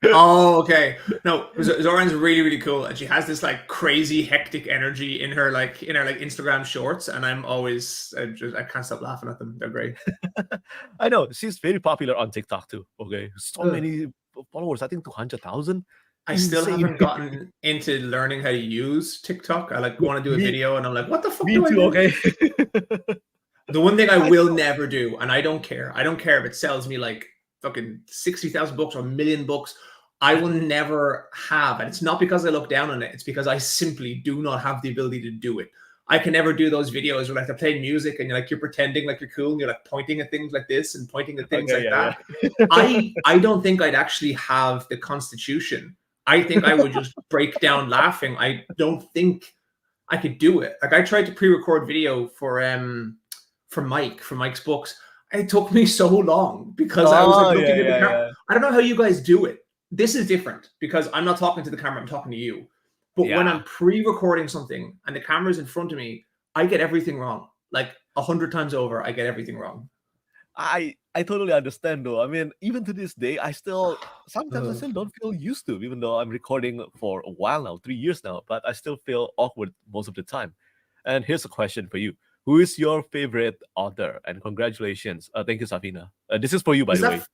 Oh, okay. No, Zoran's really, really cool, and she has this like crazy hectic energy in her Instagram shorts, and I'm always I can't stop laughing at them. They're great. I know she's very popular on TikTok too. Okay, so many followers. I think 200,000. I still haven't gotten into learning how to use TikTok. I want to do a video, and I'm like, what the fuck do I do? Okay. The one thing I will never do, and I don't care if it sells me like fucking 60,000 books or 1 million books, I will never have, and it's not because I look down on it, it's because I simply do not have the ability to do it. I can never do those videos where like they're playing music and you're pretending like you're cool and you're like pointing at things like this and pointing at things that. Yeah. I don't think I'd actually have the constitution. I think I would just break down laughing. I don't think I could do it. Like I tried to pre-record video for Mike's books. It took me so long because I was like looking at the camera. Yeah. I don't know how you guys do it. This is different because I'm not talking to the camera, I'm talking to you. But when I'm pre-recording something and the camera's in front of me, I get everything wrong. Like 100 times over, I get everything wrong. I totally understand though. I mean, even to this day, sometimes I still don't feel used to, even though I'm recording for a while now, 3 years now, but I still feel awkward most of the time. And here's a question for you. Who is your favorite author? And congratulations. Thank you, Safina. This is for you, by Is the way, that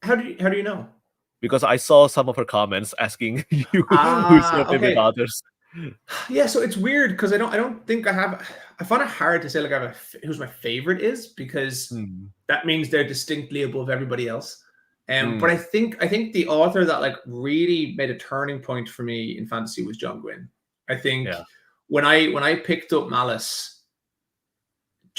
how do you know? because I saw some of her comments asking you who's your favorite Okay. authors. Yeah, so it's weird because I don't think I find it hard to say like who's my favorite is, because Hmm. that means they're distinctly above everybody else. But Hmm. I think the author that like really made a turning point for me in fantasy was John Gwynne. I think Yeah. when I picked up Malice,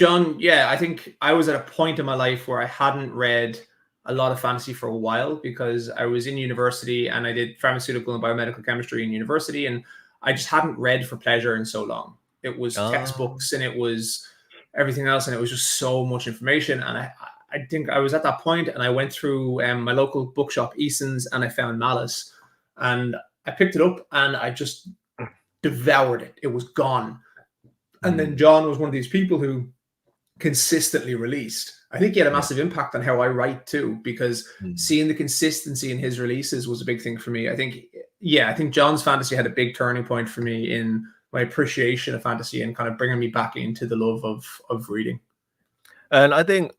I think I was at a point in my life where I hadn't read a lot of fantasy for a while because I was in university and I did pharmaceutical and biomedical chemistry in university, and I just hadn't read for pleasure in so long. It was Um, textbooks and it was everything else, and it was just so much information. And I think I was at that point, and I went through my local bookshop, Eason's, and I found Malice, and I picked it up and I just devoured it. It was gone. And then hmm. John was one of these people who consistently released. I think he had a Yeah. massive impact on how I write too, because Hmm. seeing the consistency in his releases was a big thing for me. I think John's fantasy had a big turning point for me in my appreciation of fantasy and kind of bringing me back into the love of reading. And I think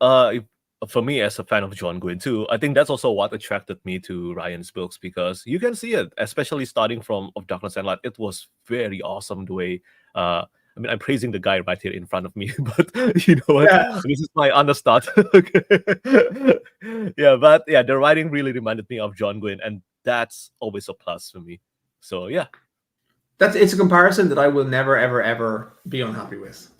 for me as a fan of John Gwynne too, I think that's also what attracted me to Ryan's books, because you can see it, especially starting from Of Darkness and Light. It was very awesome the way. I mean, I'm praising the guy right here in front of me, but you know what? Yeah, This is my understart. Okay. Yeah, but yeah, the writing really reminded me of John Gwynne, and that's always a plus for me. So yeah. it's a comparison that I will never ever ever be unhappy with.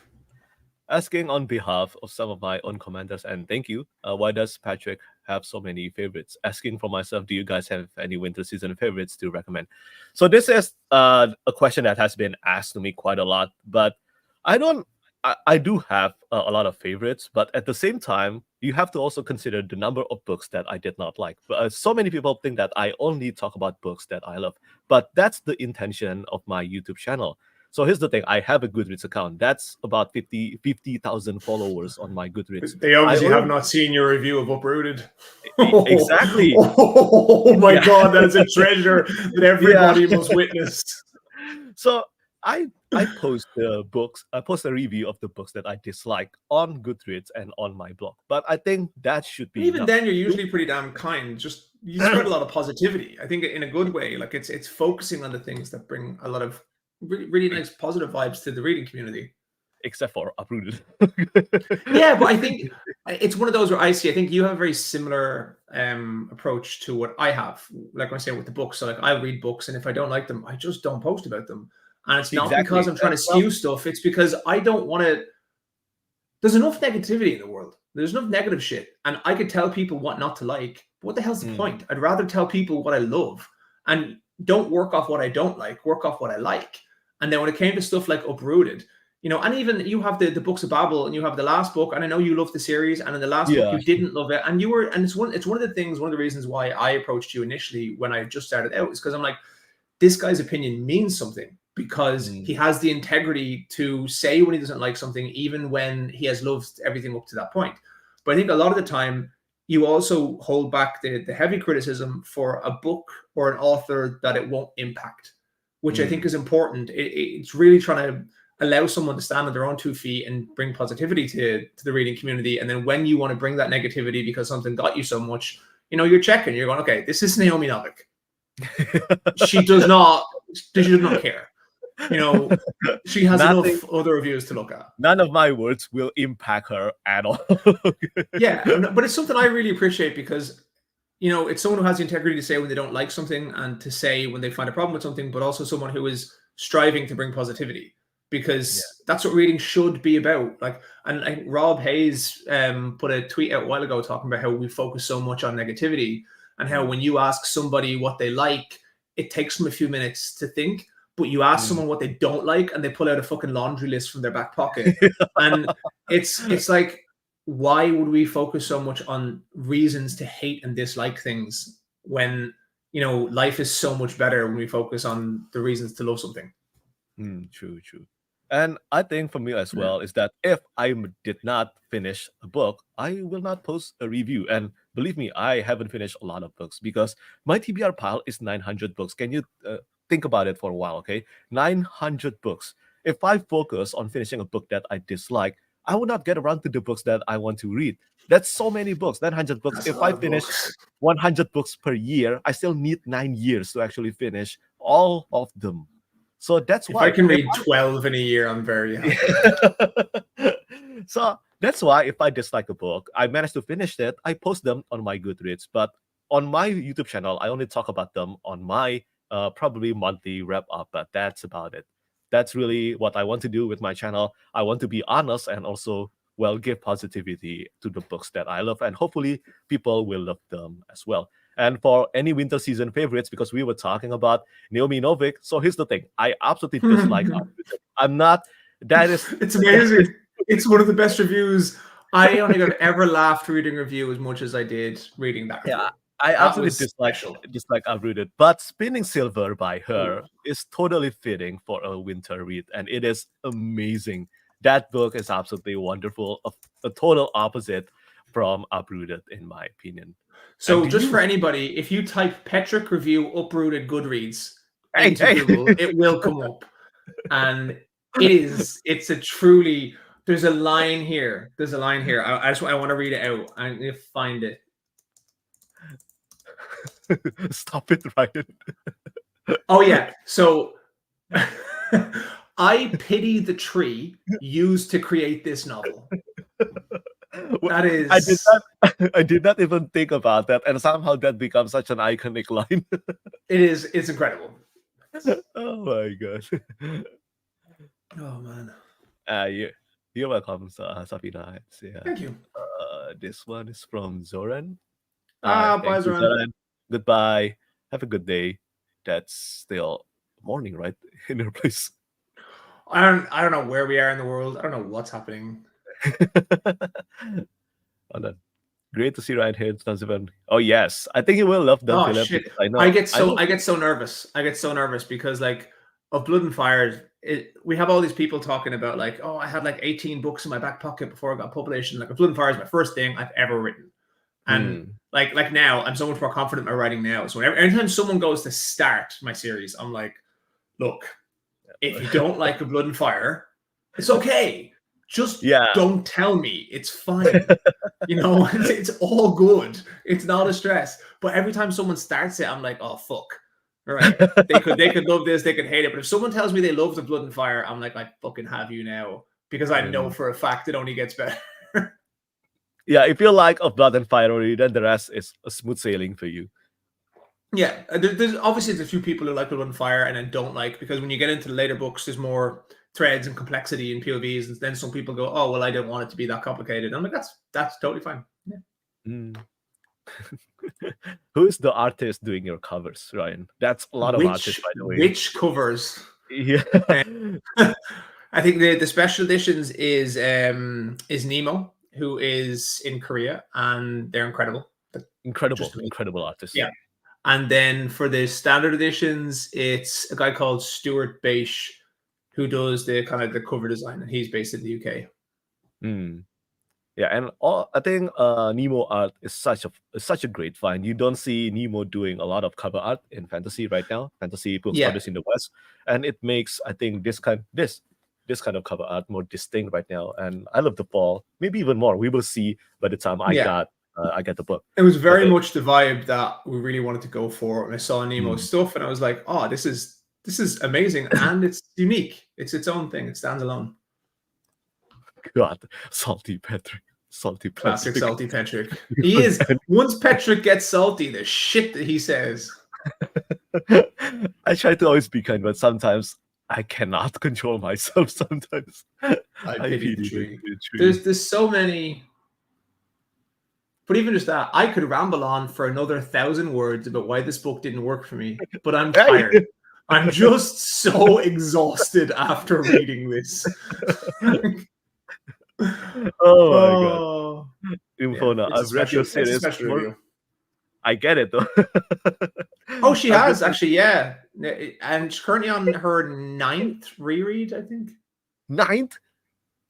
Asking on behalf of some of my own commenters, and thank you. Why does Patrick have so many favorites? Asking for myself, do you guys have any winter season favorites to recommend? So this is a question that has been asked to me quite a lot, but I don't. I do have a lot of favorites, but at the same time, you have to also consider the number of books that I did not like. But so many people think that I only talk about books that I love, but that's the intention of my YouTube channel. So here's the thing. I have a Goodreads account. That's about 50,000 followers on my Goodreads. They I obviously have already not seen your review of Uprooted. Oh, exactly. oh my Yeah. God, that is a treasure that Yeah. everybody must witness. So I post the books, I post a review of the books that I dislike on Goodreads and on my blog. But I think that should And be even enough. then, you're usually pretty damn kind. Just you spread a lot of positivity. I think in a good way. Like it's focusing on the things that bring a lot of really, really nice positive vibes to the reading community. Except for Uprooted. Yeah, but I think it's one of those where I think you have a very similar approach to what I have. Like when I say with the books, so like I read books, and if I don't like them, I just don't post about them. And it's not because Exactly. I'm trying to Well, skew stuff. It's because I don't want to. There's enough negativity in the world. There's enough negative shit, and I could tell people what not to like. But what the hell's the mm, point? I'd rather tell people what I love, and don't work off what I don't like. Work off what I like. And then when it came to stuff like Uprooted, and even you have the books of Babel, and you have the last book, and I know you love the series, and in the last book yeah. you didn't love it, and you were, and it's one of the things, one of the reasons why I approached you initially when I just started out is because I'm like, this guy's opinion means something because he Mm, has the integrity to say when he doesn't like something, even when he has loved everything up to that point. But I think a lot of the time, you also hold back the heavy criticism for a book or an author that it won't impact, which I think mm. is important. It's really trying to allow someone to stand on their own 2 feet and bring positivity to the reading community. And then when you want to bring that negativity because something got you so much, you're checking, you're going, okay, this is Naomi Novik. She does not care. She has Nothing, enough other reviews to look at. none of my words will impact her at all. Yeah, but it's something I really appreciate because it's someone who has the integrity to say when they don't like something and to say when they find a problem with something, but also someone who is striving to bring positivity, Yeah. because that's what reading should be about. Like, and Rob Hayes put a tweet out a while ago talking about how we focus so much on negativity and how Mm, when you ask somebody what they like, it takes them a few minutes to think. But you ask mm. someone what they don't like, and they pull out a fucking laundry list from their back pocket, and it's like, why would we focus so much on reasons to hate and dislike things when life is so much better when we focus on the reasons to love something? True, true. And I think for me as well is that if did not finish a book, I will not post a review. And believe me, I haven't finished a lot of books because my TBR pile is 900 books. Can you think about it for a while, okay? 900 books. If I focus on finishing a book that I dislike, I will not get around to the books that I want to read. That's so many books, 900 books. That's a If lot I of finish books. 100 books per year, I still need 9 years to actually finish all of them. So that's If I why can read 12 in a year, I'm very happy. So that's why if I dislike a book, I manage to finish it, I post them on my Goodreads. But on my YouTube channel, I only talk about them on my probably monthly wrap up. But that's about it. That's really what I want to do with my channel. I want to be honest and also give positivity to the books that I love, and hopefully people will love them as well. And for any winter season favorites, because we were talking about Naomi Novik, so here's the thing: I absolutely dislike. I'm not. That is. It's amazing. It's one of the best reviews. I don't think I've ever laughed reading a review as much as I did reading that review. Yeah, I That absolutely was special. dislike Uprooted, but Spinning Silver by her is totally fitting for a winter read, and it is amazing. That book is absolutely wonderful, a total opposite from Uprooted, in my opinion. So, just for anybody, if you type Petrik review Uprooted Goodreads into Hey. Google, it will come up, and it's a truly. There's a line here. There's a line here. I want to read it out. I'm gonna find it. Stop it, Ryan. Oh yeah. So I pity the tree used to create this novel. That is. I did not even think about that, and somehow that becomes such an iconic line. It is. It's incredible. Oh my god. Oh man. You're welcome, Safina. Yeah. Thank you. This one is from Zoran. Bye, Thank you, Zoran. Goodbye. Have a good day. That's still morning, right? In your place. I don't know where we are in the world. I don't know what's happening. Hold on. Great to see Ryan here. 2007. Oh yes, I think you will love that film. Shit. I know. I get so nervous. I get so nervous because like of Blood and Fire, we have all these people talking about like, oh, I had like 18 books in my back pocket before I got published, and like Blood and Fire is my first thing I've ever written. And like now, I'm so much more confident in my writing now. So anytime someone goes to start my series, I'm like, look, if you don't like a Blood and Fire, it's okay. Just don't tell me. It's fine. You know, it's all good. It's not a stress. But every time someone starts it, I'm like, oh fuck. All right. They could love this, they could hate it. But if someone tells me they love the Blood and Fire, I'm like, I fucking have you now. Because I know for a fact it only gets better. Yeah, if you like of Blood and Fire already, then the rest is a smooth sailing for you. Yeah, there's obviously a few people who like Blood and Fire and then don't like, because when you get into the later books, there's more threads and complexity and POVs, and then some people go, "Oh, well, I don't want it to be that complicated." I'm like, that's totally fine. Yeah. Who is the artist doing your covers, Ryan? That's a lot of artists, by the way. Which covers? Yeah, I think the special editions is Nemo, who is in Korea, and they're incredible. Incredible artist. Yeah. And then for the standard editions, it's a guy called Stuart Bache, who does the kind of the cover design, and he's based in the UK. Yeah, and I think Nemo art is such a great find. You don't see Nemo doing a lot of cover art in fantasy right now, fantasy books published in the West, and it makes, I think, this kind of cover art more distinct right now. And I love the fall, maybe even more. We will see by the time I get the book. It was very much the vibe that we really wanted to go for. And I saw Nemo's stuff, and I was like, oh, this is amazing, and it's unique. It's its own thing. It stands alone. God, salty Petrik. Classic salty Petrik. He is. Once Petrik gets salty, the shit that he says. I try to always be kind, but sometimes I cannot control myself. Sometimes I pity the tree. There's so many. But even just that, I could ramble on for another 1,000 words about why this book didn't work for me, but I'm tired. I'm just so exhausted after reading this. Oh my god. Infona, I've read your series. I get it though. Oh, she has actually, yeah. And she's currently on her 9th reread, I think. 9th.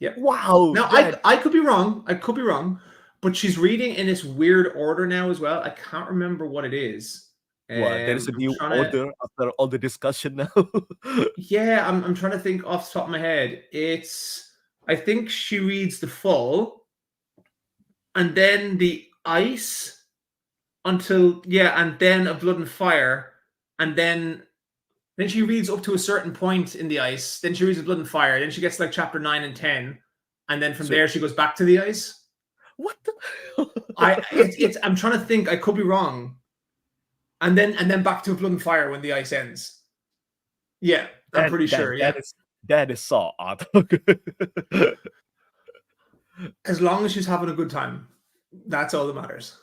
Yeah. Wow. Now I could be wrong. I could be wrong, but she's reading in this weird order now as well. I can't remember what it is. What? There is a I'm new trying to. order after all the discussion now. Yeah, I'm trying to think off the top of my head. I think she reads the Fall, and then the Ice until and then a Blood and Fire, and then she reads up to a certain point in the Ice. Then she reads the Blood and Fire. Then she gets like chapter 9 and 10, and then from there she goes back to the Ice. What the? I'm trying to think. I could be wrong. And then back to Blood and Fire when the Ice ends. Yeah, I'm pretty sure. Yeah, that is so odd. As long as she's having a good time, that's all that matters.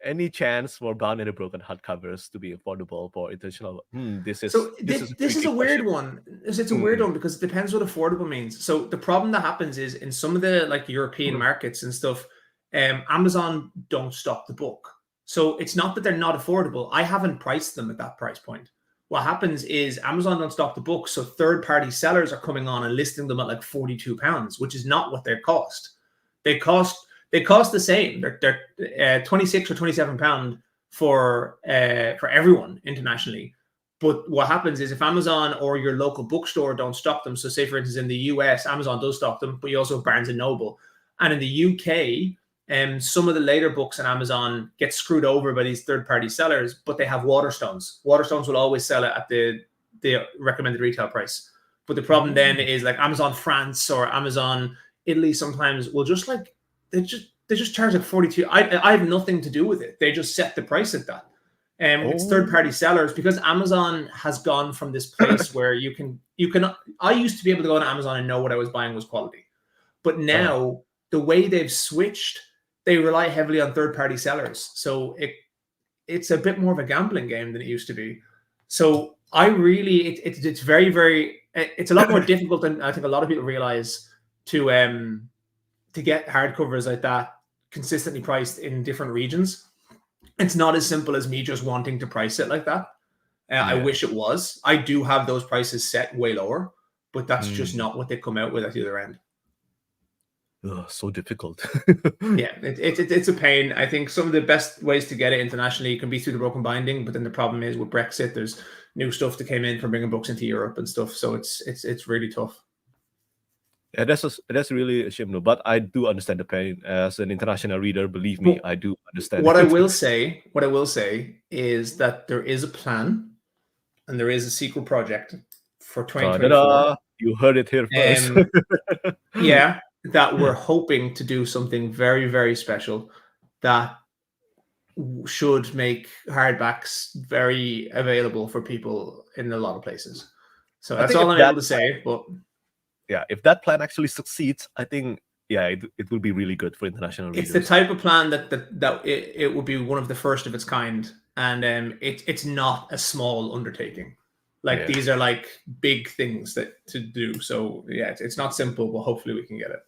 Any chance for Bound and the Broken hardcovers to be affordable for international? This is a weird one. It's a weird one because it depends what affordable means. So the problem that happens is in some of the like European markets and stuff, Amazon don't stock the book. So it's not that they're not affordable. I haven't priced them at that price point. What happens is Amazon don't stock the book, so third-party sellers are coming on and listing them at like £42, which is not what they cost. They cost the same. They're 26 or £27 for everyone internationally. But what happens is if Amazon or your local bookstore don't stock them, so say for instance in the US, Amazon does stock them, but you also have Barnes and Noble, and in the UK. Some of the later books on Amazon get screwed over by these third-party sellers, but they have Waterstones. Waterstones will always sell it at the recommended retail price. But the problem then is like Amazon France or Amazon Italy sometimes will just like they just charge like 42. I have nothing to do with it. They just set the price at that. It's third-party sellers because Amazon has gone from this place where you can. I used to be able to go on Amazon and know what I was buying was quality, but now the way they've switched. They rely heavily on third-party sellers. So it's a bit more of a gambling game than it used to be. So I really, it's very, very, it's a lot more difficult than I think a lot of people realize to get hardcovers like that consistently priced in different regions. It's not as simple as me just wanting to price it like that. I wish it was. I do have those prices set way lower, but that's just not what they come out with at the other end. So difficult. Yeah, it's a pain. I think some of the best ways to get it internationally can be through the broken binding, but then the problem is with Brexit, there's new stuff that came in from bringing books into Europe and stuff. So it's really tough. Yeah, that's really a shame, but I do understand the pain as an international reader. Believe me, I do understand. What I will say is that there is a plan, and there is a sequel project for 2024. You heard it here first. Yeah. That we're hoping to do something very, very special that should make hardbacks very available for people in a lot of places. So that's all I'm able to say. But yeah, if that plan actually succeeds, I think it will be really good for international readers. It's the type of plan that it would be one of the first of its kind, and it's not a small undertaking. Like these are like big things to do. So yeah, it's not simple, but hopefully we can get it.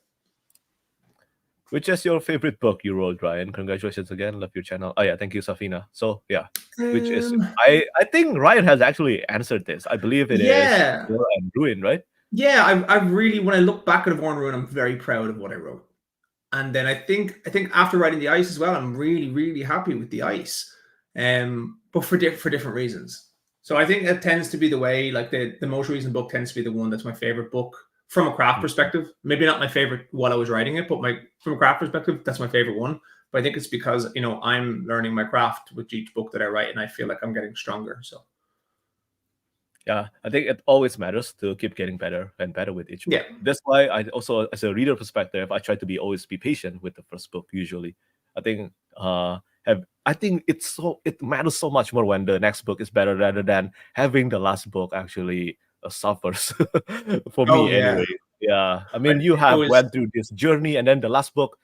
Which is your favorite book you wrote, Ryan? Congratulations again. Love your channel. Oh yeah, thank you, Safina. So yeah, which is I think Ryan has actually answered this. I believe it is War and Ruin, right? Yeah, I really, when I look back at War and Ruin, I'm very proud of what I wrote. And then I think after writing The Ice as well, I'm really, really happy with The Ice. But for different reasons. So I think that tends to be the way, like the most recent book tends to be the one that's my favorite book. From a craft perspective, maybe not my favorite while I was writing it, but from a craft perspective, that's my favorite one. But I think it's because, I'm learning my craft with each book that I write, and I feel like I'm getting stronger. So, yeah, I think it always matters to keep getting better and better with each book. Yeah. That's why I also, as a reader perspective, I try to always be patient with the first book. Usually, I think it matters so much more when the next book is better rather than having the last book actually suffers for me anyway. Yeah, I mean, you have went through this journey, and then the last book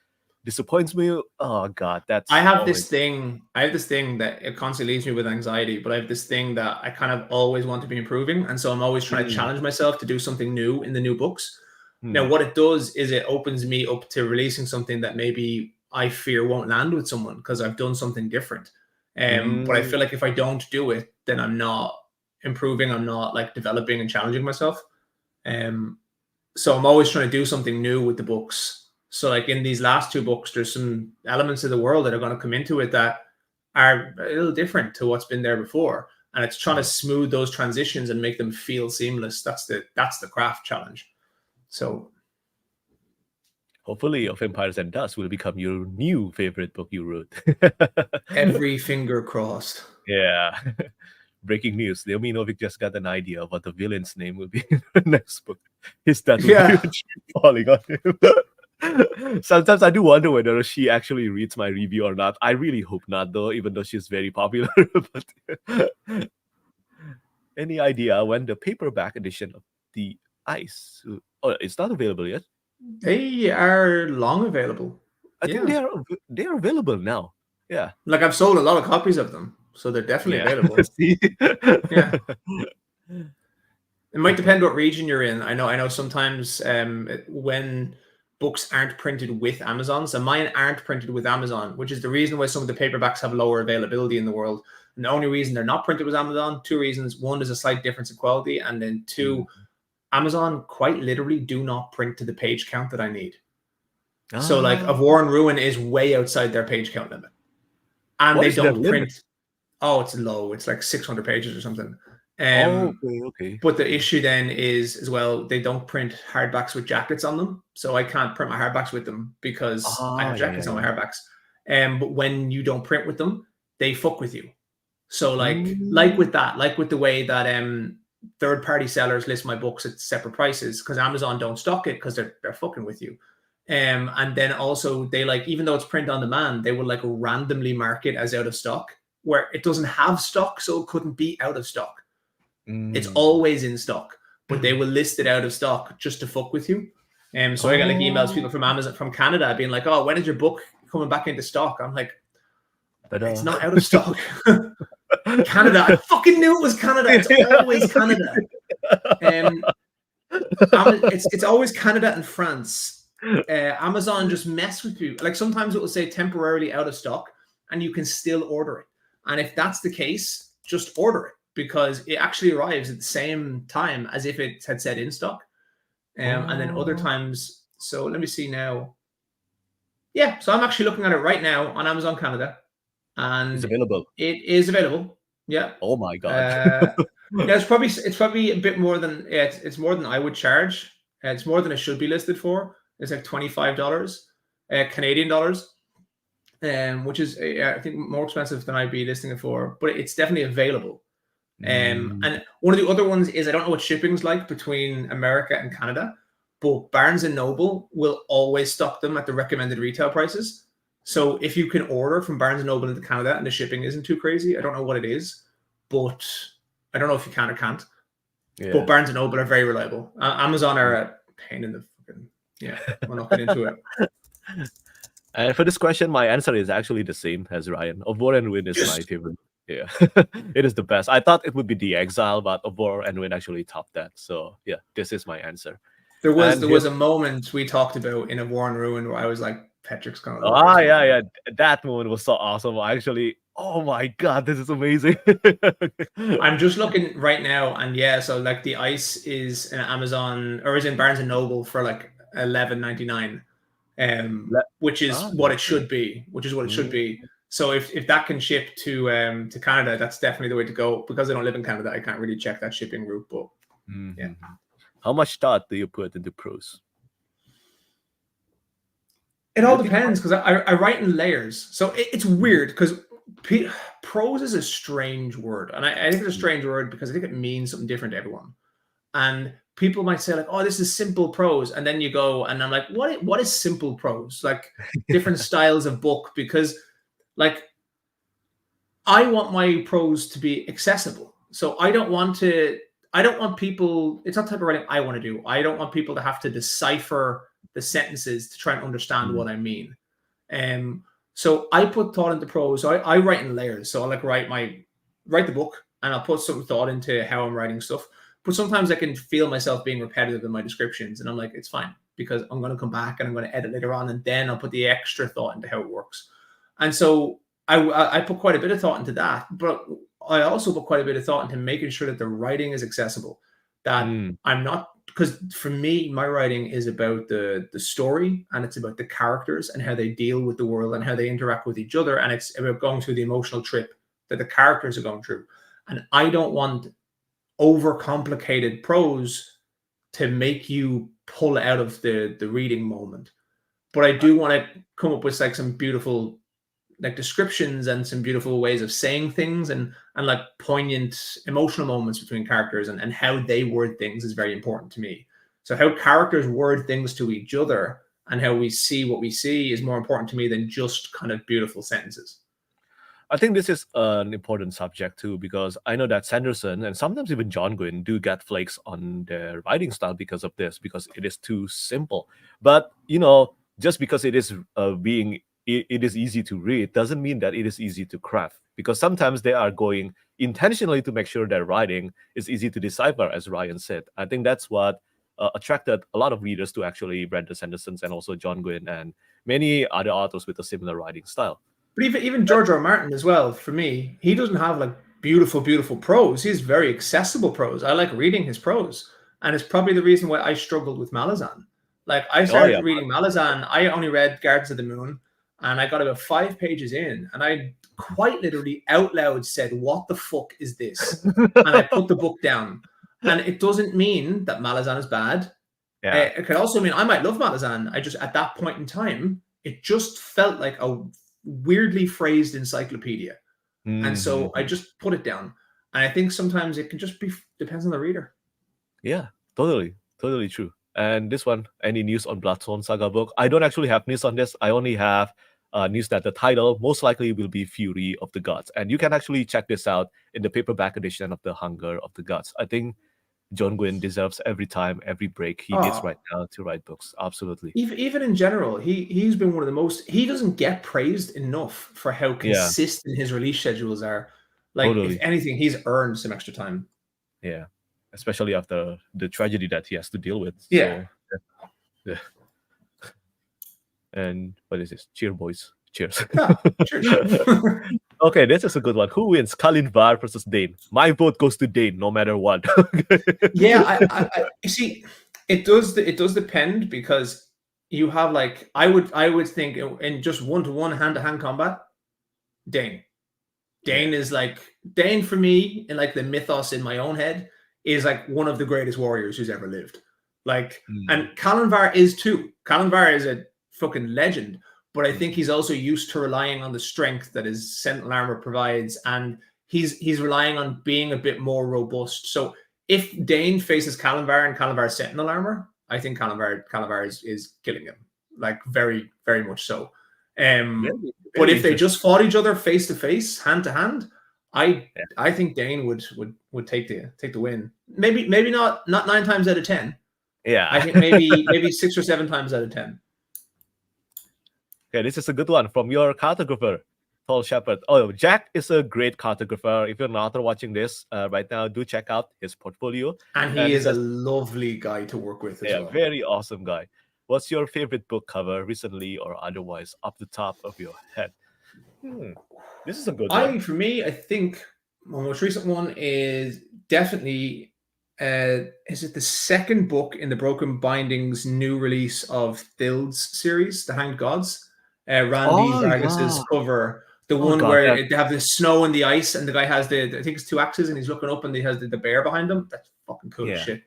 disappoints me. Oh God, I have this thing that it constantly leaves me with anxiety, but I have this thing that I kind of always want to be improving, and so I'm always trying to challenge myself to do something new in the new books. Now, what it does is it opens me up to releasing something that maybe I fear won't land with someone because I've done something different. But I feel like if I don't do it, then I'm not improving. I'm not like developing and challenging myself. So that's all I'm able to say. But yeah, I think it's So I'm always trying to do something new with the books. So like in these last 2 books, there's some elements of the world that are going to come into it that are a little different to what's been there before. And it's trying to smooth those transitions and make them feel seamless. That's the craft challenge. So hopefully Of Empires and Dust will become your new favorite book you wrote. every finger crossed. Yeah. Breaking news. Naomi Novik just got an idea of what the villain's name will be in the next book. His dad will Yeah. be falling on him. Sometimes I do wonder whether she actually reads my review or not. I really hope not, though, even though she's very popular. But any idea when the paperback edition of The Ice? Oh, it's not available yet. They are long available. I think they are available now. Yeah. Like I've sold a lot of copies of them, so they're definitely available. See? Yeah. It might depend what region you're in. I know sometimes when books aren't printed with Amazon, so mine aren't printed with Amazon, which is the reason why some of the paperbacks have lower availability in the world. And the only reason they're not printed with Amazon, 2 reasons. 1, there's a slight difference in quality, and then 2, Amazon quite literally do not print to the page count that I need. So like Of War and Ruin is way outside their page count limit. And they don't print. Oh, it's low. It's like 600 pages or something. Okay. But the issue then is as well, they don't print hardbacks with jackets on them. So I can't print my hardbacks with them because I have jackets on my hardbacks. But when you don't print with them, they fuck with you. So like with that, like with the way that third-party sellers list my books at separate prices because Amazon don't stock it because they're fucking with you. And then also they like, even though it's print on demand, they will like randomly mark it as out of stock where it doesn't have stock, so it couldn't be out of stock. It's always in stock, but they will list it out of stock just to fuck with you. So I got like emails, people from Amazon, from Canada being like, oh, when is your book coming back into stock? I'm like, it's not out of stock. Canada. I fucking knew it was Canada. It's always Canada. It's always Canada and France. Amazon just mess with you. Like sometimes it will say temporarily out of stock and you can still order it. And if that's the case, just order it because it actually arrives at the same time as if it had said in stock. And then other times, so let me see now. Yeah, so I'm actually looking at it right now on Amazon Canada. And it's available. It is available. Yeah. Oh my god. Yeah, it's probably a bit more than it's more than I would charge. It's more than it should be listed for. It's like $25 Canadian dollars, which is I think more expensive than I'd be listing it for. But it's definitely available. And one of the other ones is I don't know what shipping's like between America and Canada, but Barnes and Noble will always stock them at the recommended retail prices. So if you can order from Barnes & Noble into Canada and the shipping isn't too crazy, I don't know what it is, but I don't know if you can or can't. Yeah. But Barnes & Noble are very reliable. Amazon are a pain in the fucking... Yeah, we'll not get into it. And for this question, my answer is actually the same as Ryan. Of War and Ruin is my favorite. Yeah, it is the best. I thought it would be The Exile, but Of War and Ruin actually topped that. So yeah, this is my answer. There was a moment we talked about in Of War and Ruin where I was like, Petrik's gonna. Yeah. That moment was so awesome. Actually, oh my god, this is amazing. I'm just looking right now, and yeah, so like The Ice is in Amazon or is in Barnes and Noble for like $11.99, which is what it should be. So if that can ship to Canada, that's definitely the way to go. Because I don't live in Canada, I can't really check that shipping route. But yeah, how much thought do you put into prose? It all depends because I write in layers. So it's weird because prose is a strange word. And I think it's a strange word because I think it means something different to everyone. And people might say like, oh, this is simple prose. And then you go and I'm like, what is simple prose? Like different styles of book, because like I want my prose to be accessible. So I don't want people, it's not the type of writing I want to do. I don't want people to have to decipher the sentences to try and understand what I mean. So I put thought into prose. So I write in layers. So I like write the book and I'll put some thought into how I'm writing stuff. But sometimes I can feel myself being repetitive in my descriptions. And I'm like, it's fine because I'm going to come back and I'm going to edit later on. And then I'll put the extra thought into how it works. And so I put quite a bit of thought into that. But I also put quite a bit of thought into making sure that the writing is accessible. That I'm not because for me, my writing is about the story, and it's about the characters and how they deal with the world and how they interact with each other, and it's about going through the emotional trip that the characters are going through. And I don't want overcomplicated prose to make you pull out of the reading moment, but I do want to come up with like some beautiful like descriptions and some beautiful ways of saying things, and like poignant emotional moments between characters, and how they word things is very important to me. So how characters word things to each other and how we see what we see is more important to me than just kind of beautiful sentences. I think this is an important subject too, because I know that Sanderson and sometimes even John Gwynne do get flakes on their writing style because of this, because it is too simple. But just because it is it is easy to read doesn't mean that it is easy to craft, because sometimes they are going intentionally to make sure their writing is easy to decipher, as Ryan said. I think that's what attracted a lot of readers to actually Brandon Sanderson's and also John Gwynne and many other authors with a similar writing style. But even George R. R. Martin as well, for me, he doesn't have like beautiful prose. He's very accessible prose. I like reading his prose. And it's probably the reason why I struggled with Malazan. Like I started reading Malazan, I only read Gardens of the Moon, and I got about 5 pages in, and I quite literally out loud said, "What the fuck is this?" And I put the book down. And it doesn't mean that Malazan is bad. Yeah. It could also mean I might love Malazan. I just, at that point in time, it just felt like a weirdly phrased encyclopedia. And so I just put it down. And I think sometimes it can just be, depends on the reader. Yeah, totally true. And this one, any news on Bloodstone Saga book? I don't actually have news on this. I only have news that the title most likely will be Fury of the Gods. And you can actually check this out in the paperback edition of The Hunger of the Gods. I think John Gwynne deserves every break he gets right now to write books. Absolutely. Even in general, he's been one of the most, he doesn't get praised enough for how consistent his release schedules are. Like, if anything, he's earned some extra time. Yeah. Especially after the tragedy that he has to deal with. Yeah. So, yeah. And what is this? Cheer, boys. Cheers. Yeah, cheers. Okay, this is a good one. Who wins, Kalin Var versus Dane? My vote goes to Dane, no matter what. Yeah, I see. It does depend, because you have like I would think in just 1-to-1 hand-to-hand combat, Dane is like, Dane for me, in like the mythos in my own head, is like one of the greatest warriors who's ever lived. Like, and Kalin Var is too. Kalin Var is a fucking legend. But I think he's also used to relying on the strength that his Sentinel armor provides, and he's relying on being a bit more robust. So if Dane faces Kalin Var and Kalin Var's Sentinel armor, I think Kalin Var is killing him, like very, very much so. But if they just fought each other face to face, hand to hand, I think Dane would take the win. Maybe not 9 times out of 10. Yeah, I think maybe 6 or 7 times out of 10. Okay, this is a good one from your cartographer, Tall Shepherd. Oh, Jack is a great cartographer. If you're an author watching this right now, do check out his portfolio. And he is a lovely guy to work with as well. Yeah, very awesome guy. What's your favorite book cover, recently or otherwise, off the top of your head? This is a good one. For me, I think my most recent one is definitely, is it the second book in the Broken Bindings new release of Thild's series, The Hanged Gods? Randy Vargas's cover, the one where they have the snow and the ice, and the guy has I think it's 2 axes, and he's looking up, and he has the bear behind him. That's fucking cool as shit.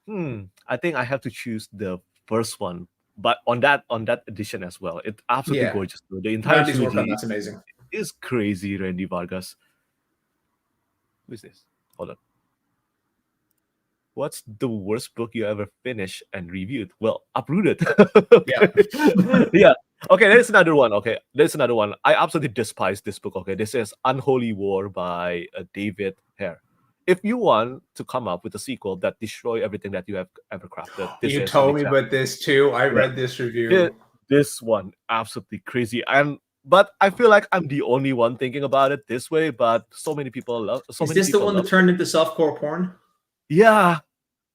I think I have to choose the first one, but on that edition as well. It's absolutely gorgeous. The entire Randy's work on that's amazing. It is crazy, Randy Vargas. Who is this? Hold on. What's the worst book you ever finished and reviewed? Well, Uprooted. Yeah. Okay, there's another one. I absolutely despise this book. Okay, this is Unholy War by David Hare. If you want to come up with a sequel that destroy everything that you have ever crafted, you told me about this too. I read this review. This one absolutely crazy, but I feel like I'm the only one thinking about it this way. But so many people love. Is this the one that turned into softcore porn? Yeah.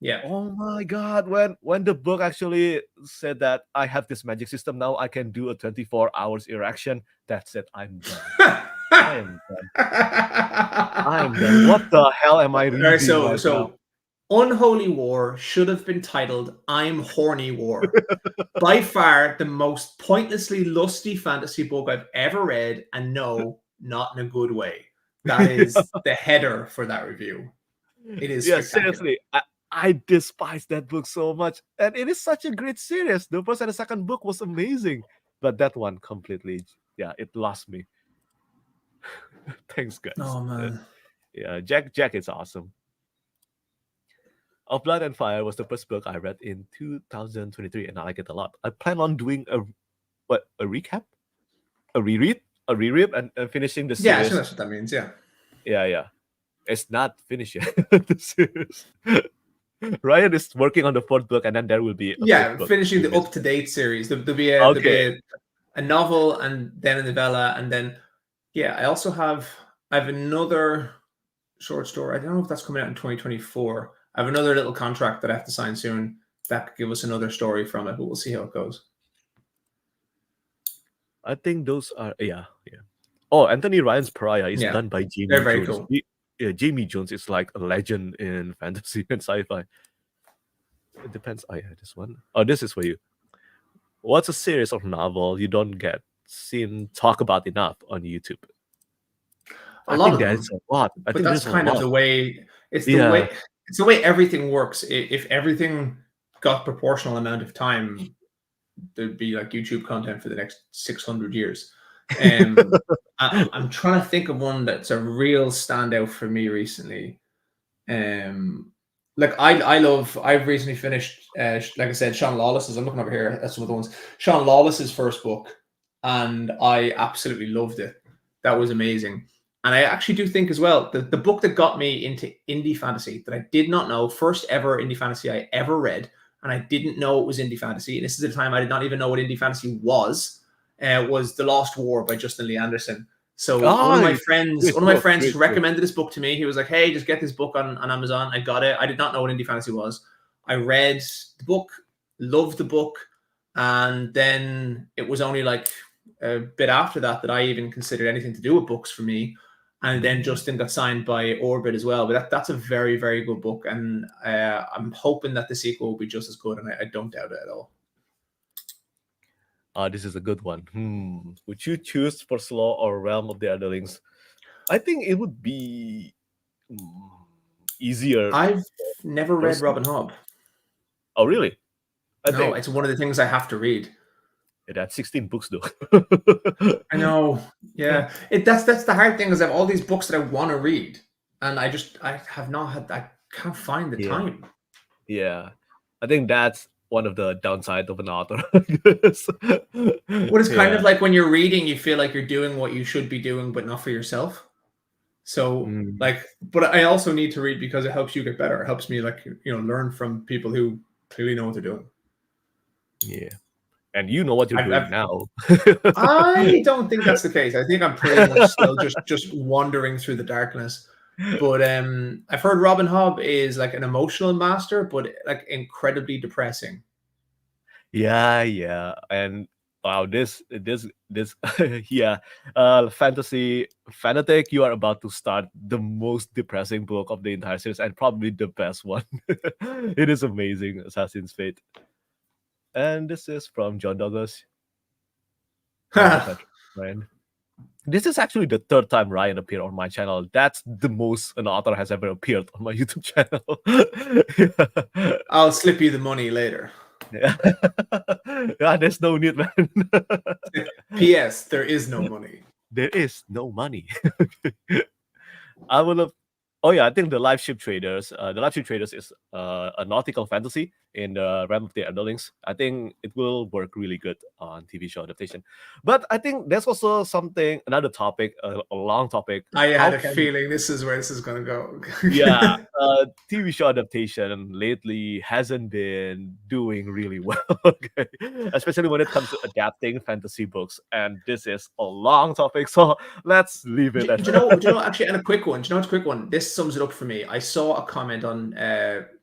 Yeah. Oh my God. When the book actually said that I have this magic system now, I can do a 24 hours erection. That's it. I'm done. I'm done. What the hell am I reading? So Unholy War should have been titled I'm Horny War. By far the most pointlessly lusty fantasy book I've ever read, and no, not in a good way. That is the header for that review. It is Yeah, spectacular. seriously, I despise that book so much, and it is such a great series. The first and the second book was amazing, but that one completely, yeah, it lost me. Thanks, guys. Oh man. Yeah, Jack is awesome. Of Blood and Fire was the first book I read in 2023, and I like it a lot. I plan on doing a recap, a reread, and finishing the Yeah, I series. think that's what that means. Yeah. Yeah. It's not finished yet. The series. Ryan is working on the fourth book, and then there will be finishing the up-to-date series. There'll be a novel, and then a novella, and then I also have another short story. I don't know if that's coming out in 2024. I have another little contract that I have to sign soon that could give us another story from it, but we'll see how it goes. I think those are Oh, Anthony Ryan's Pariah is done by Jamie They're very Jones. cool. Jamie Jones is like a legend in fantasy and sci-fi. It depends. Oh yeah, this one. Oh, this is for you. What's a series of novel you don't get seen talk about enough on YouTube? I think there's a lot. I think that's kind of the way. It's the way everything works. If everything got proportional amount of time, there'd be like YouTube content for the next 600 years. I'm trying to think of one that's a real standout for me recently. Like I've recently finished, like I said, Sean Lawless's. I'm looking over here. That's some of the ones. Sean Lawless's first book, and I absolutely loved it. That was amazing. And I actually do think as well that the book that got me into indie fantasy that I did not know, first ever indie fantasy I ever read, and I didn't know it was indie fantasy. And this is the time I did not even know what indie fantasy was The Lost War by Justin Lee Anderson. So one of my friends recommended this book to me. He was like, hey, just get this book on Amazon. I got it. I did not know what indie fantasy was. I read the book, loved the book. And then it was only like a bit after that I even considered anything to do with books for me. And then Justin got signed by Orbit as well. But that's a very, very good book. And I'm hoping that the sequel will be just as good. And I don't doubt it at all. This is a good one. Would you choose First Law or Realm of the Underlings? I think it would be easier. I've never read Robin Hobb. Oh, really? No, it's one of the things I have to read. That's 16 books, though. I know. Yeah. That's the hard thing is I have all these books that I want to read. And I can't find the time. Yeah. I think that's one of the downsides of an author. What is kind of like when you're reading, you feel like you're doing what you should be doing, but not for yourself. So but I also need to read because it helps you get better. It helps me learn from people who clearly know what they're doing. Yeah. And you know what you're doing now. I don't think that's the case. I think I'm pretty much still just wandering through the darkness. But I've heard Robin Hobb is like an emotional master, but like incredibly depressing. Yeah. And wow, this fantasy fanatic, you are about to start the most depressing book of the entire series and probably the best one. It is amazing, Assassin's Fate. And this is from John Douglas. Ryan. This is actually the third time Ryan appeared on my channel. That's the most an author has ever appeared on my YouTube channel. I'll slip you the money later. Yeah, there's no need, man. P.S. There is no money. There is no money. I will have. Oh yeah, I think the Live Ship Traders. The Live Ship Traders is a nautical fantasy in the realm of the Underlings. I think it will work really good on TV show adaptation. But I think there's also another topic, a long topic. I had a feeling this is where this is going to go. Yeah, TV show adaptation lately hasn't been doing really well, okay? Especially when it comes to adapting fantasy books. And this is a long topic, so let's leave it at that. Do you know, actually, and a quick one. Do you know what's a quick one? This sums it up for me. I saw a comment on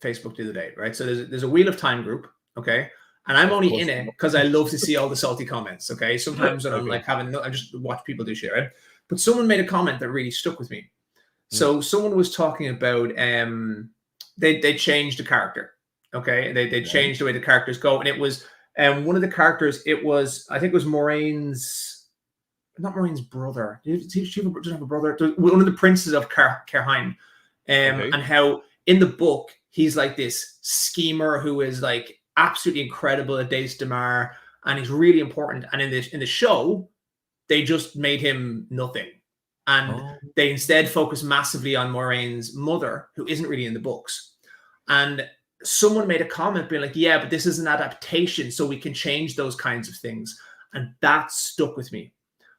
Facebook the other day, right? So there's a Wheel of Time group, okay? And I'm only in it because I love to see all the salty comments, okay? Sometimes when I'm like I just watch people do shit, right? But someone made a comment that really stuck with me. So someone was talking about they changed the character. Okay, they changed the way the characters go, and it was one of the characters. It was, I think it was Moraine's, not Moraine's brother. Did she have a brother? One of the princes of Cahill, and how in the book he's like this schemer who is like absolutely incredible at Dace Damar, and he's really important. And in the show, they just made him nothing, and they instead focus massively on Moraine's mother, who isn't really in the books. And someone made a comment being like, yeah, but this is an adaptation, so we can change those kinds of things. And that stuck with me.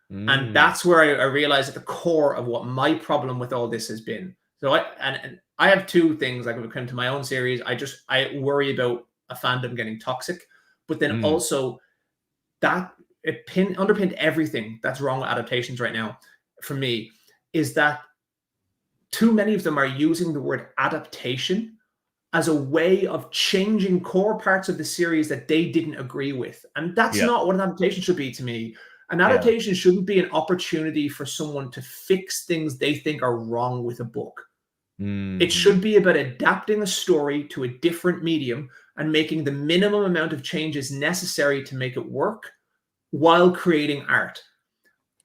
And that's where I realized at the core of what my problem with all this has been. So I have two things, like when it comes to my own series, I worry about a fandom getting toxic, but then also that underpinned everything that's wrong with adaptations right now for me, is that too many of them are using the word adaptation as a way of changing core parts of the series that they didn't agree with. And that's not what an adaptation should be to me. An adaptation shouldn't be an opportunity for someone to fix things they think are wrong with a book. It should be about adapting a story to a different medium and making the minimum amount of changes necessary to make it work while creating art.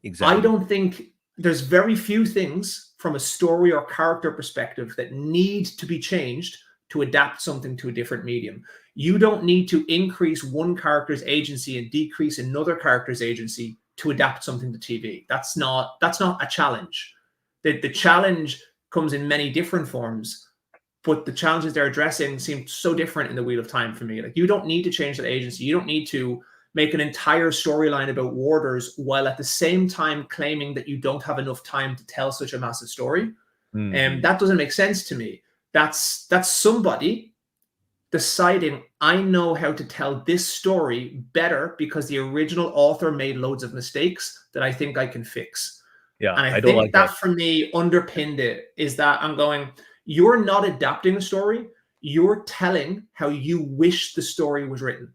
Exactly. I don't think there's very few things from a story or character perspective that need to be changed to adapt something to a different medium. You don't need to increase one character's agency and decrease another character's agency to adapt something to TV. That's not a challenge. The challenge comes in many different forms, but the challenges they're addressing seem so different in the Wheel of Time for me. Like, you don't need to change that agency. You don't need to make an entire storyline about warders while at the same time claiming that you don't have enough time to tell such a massive story. And that doesn't make sense to me. That's somebody deciding, I know how to tell this story better because the original author made loads of mistakes that I think I can fix. Yeah, and I think like that for me underpinned it, is that I'm going, you're not adapting a story, you're telling how you wish the story was written.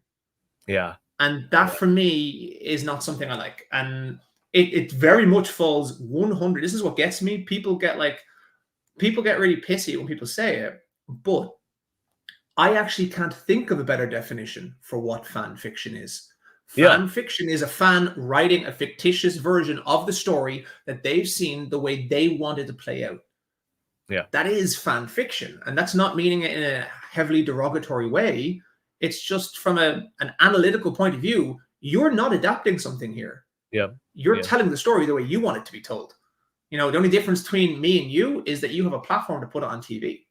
Yeah. And that for me is not something I like. And it very much falls 100. This is what gets me. People get really pissy when people say it, but I actually can't think of a better definition for what fan fiction is. Fan fiction is a fan writing a fictitious version of the story that they've seen the way they wanted to play out. Yeah. That is fan fiction. And that's not meaning it in a heavily derogatory way. It's just from an analytical point of view, you're not adapting something here. Yeah. You're telling the story the way you want it to be told. You know, the only difference between me and you is that you have a platform to put it on TV.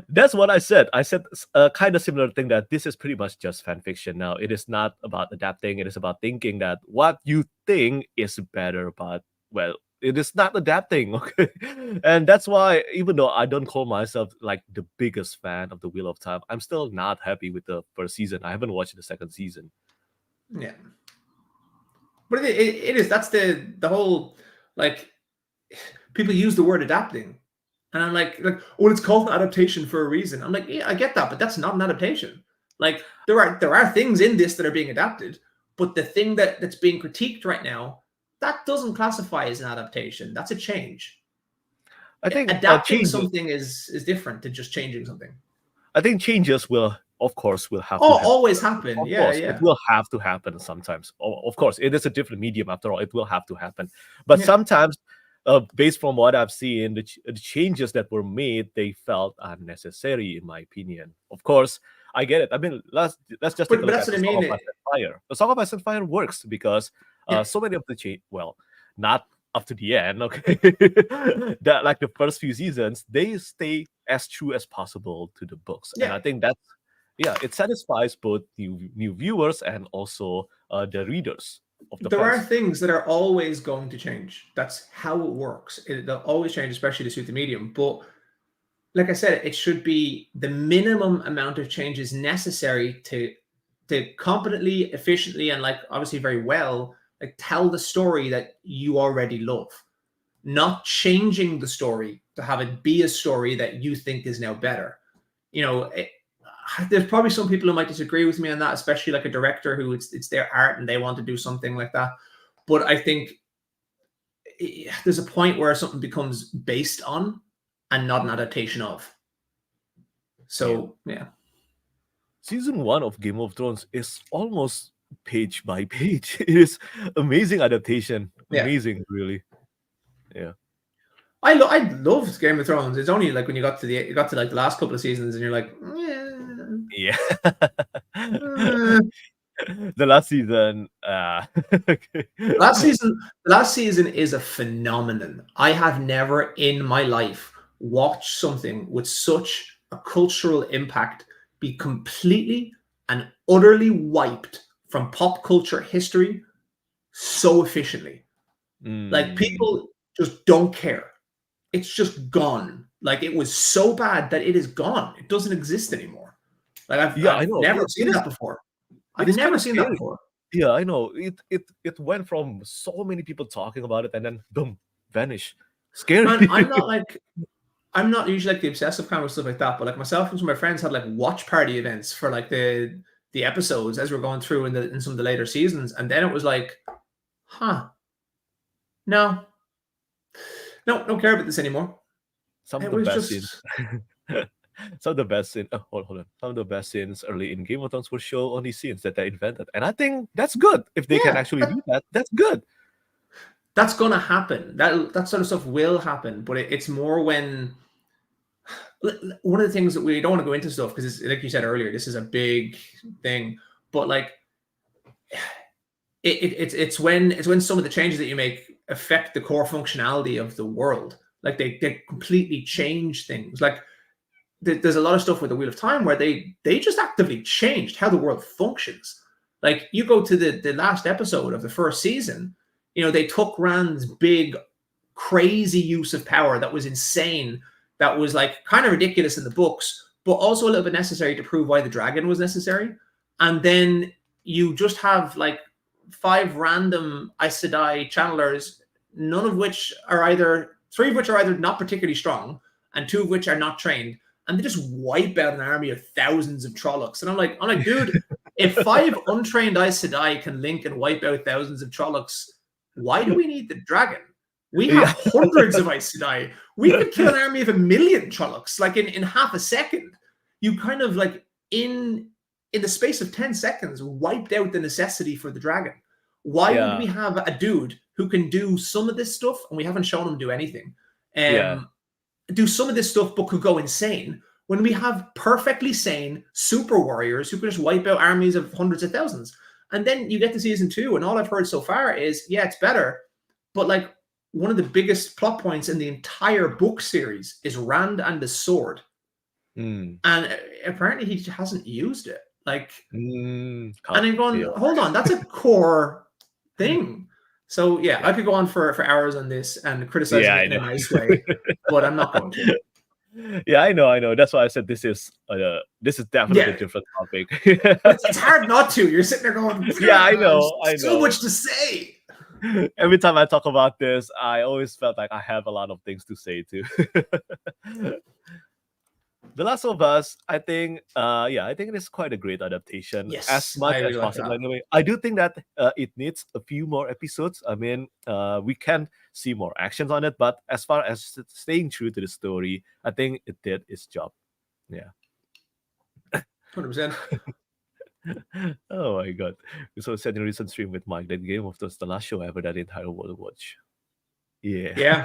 That's what I said. I said a kind of similar thing, that this is pretty much just fan fiction now. It is not about adapting. It is about thinking that what you think is better, but, well, it is not adapting. Okay. And that's why, even though I don't call myself like the biggest fan of the Wheel of Time, I'm still not happy with the first season. I haven't watched the second season. Yeah. But it is, that's the whole, like, people use the word adapting. And I'm like, well, it's called an adaptation for a reason. I'm like, yeah, I get that, but that's not an adaptation. Like, there are things in this that are being adapted, but the thing that's being critiqued right now, that doesn't classify as an adaptation. That's a change. I think adapting something is different to just changing something. I think changes will, of course, have to always happen. Yeah. It will have to happen sometimes. Of course, it is a different medium after all. It will have to happen. But sometimes, based from what I've seen, the changes that were made, they felt unnecessary, in my opinion. Of course, I get it. I mean, let's just take a look at the Song of Ice and Fire. The Song of Ice and Fire works because so many of the change, well, not up to the end, okay? That, like, the first few seasons, they stay as true as possible to the books. And I think that's, it satisfies both new viewers and also the readers. There are things that are always going to change. That's how it works. They'll always change, especially to suit the medium. But like I said, it should be the minimum amount of changes necessary to competently, efficiently, and, like, obviously very well, like, tell the story that you already love. Not changing the story to have it be a story that you think is now better. You know, there's probably some people who might disagree with me on that, especially like a director who it's their art and they want to do something like that. But I think there's a point where something becomes based on and not an adaptation of. So yeah. Season 1 of Game of Thrones is almost page by page. It is amazing adaptation. Yeah. Amazing, really. Yeah. I loved Game of Thrones. It's only like when you got to like the last couple of seasons and you're like, Yeah. eh. The last season, okay. Last season is a phenomenon. I have never in my life watched something with such a cultural impact be completely and utterly wiped from pop culture history so efficiently. Like, people just don't care. It's just gone. Like, it was so bad that it is gone. It doesn't exist anymore. Like, I've I know. never seen that before. I've It is never kinda seen that scary. before. Yeah, I know. It went from so many people talking about it and then boom, vanish. Scary. Man, I'm not usually like the obsessive kind of stuff like that, but like myself and some of my friends had like watch party events for like the episodes as we're going through in some of the later seasons, and then it was like, no, don't care about this anymore. Some of It the was best just scenes. Some of the best scenes. Hold on. Some of the best scenes early in Game of Thrones were show only scenes that they invented, and I think that's good. If they can actually do that, that's good. That's gonna happen. That sort of stuff will happen, but it's more when one of the things that we don't want to go into stuff because, like you said earlier, this is a big thing. But like, it's when some of the changes that you make affect the core functionality of the world. Like they completely change things. Like there's a lot of stuff with the Wheel of Time where they just actively changed how the world functions. Like you go to the last episode of the first season, you know, they took Rand's big, crazy use of power that was insane, that was like kind of ridiculous in the books, but also a little bit necessary to prove why the dragon was necessary. And then you just have like 5 random Aes Sedai channelers, none of which are either, 3 of which are either not particularly strong, and 2 of which are not trained, and they just wipe out an army of thousands of Trollocs. And I'm like, dude, if 5 untrained Aes Sedai can link and wipe out thousands of Trollocs, why do we need the dragon? We have hundreds of Aes Sedai. We could kill an army of 1 million Trollocs, like in half a second. You kind of like in the space of 10 seconds wiped out the necessity for the dragon. Why would we have a dude who can do some of this stuff, and we haven't shown him do anything, do some of this stuff but could go insane, when we have perfectly sane super warriors who can just wipe out armies of hundreds of thousands? And then you get to season 2, and all I've heard so far is, yeah, it's better, but like one of the biggest plot points in the entire book series is Rand and the sword. And apparently he hasn't used it. Like, and I'm going, hold on, that's a core thing. So yeah, I could go on for hours on this and criticize it in a nice way, but I'm not going to. Yeah, I know. That's why I said this is definitely a different topic. It's hard not to. You're sitting there going, yeah, I know. So much to say. Every time I talk about this, I always felt like I have a lot of things to say too. The Last of Us, I think it is quite a great adaptation. Yes, as much as possible. Anyway, I do think that it needs a few more episodes. I mean, we can see more actions on it, but as far as staying true to the story, I think it did its job. Yeah, 100%. Oh my god! So said in a recent stream with Mike that Game of Thrones the last show ever that the entire world watch. Yeah.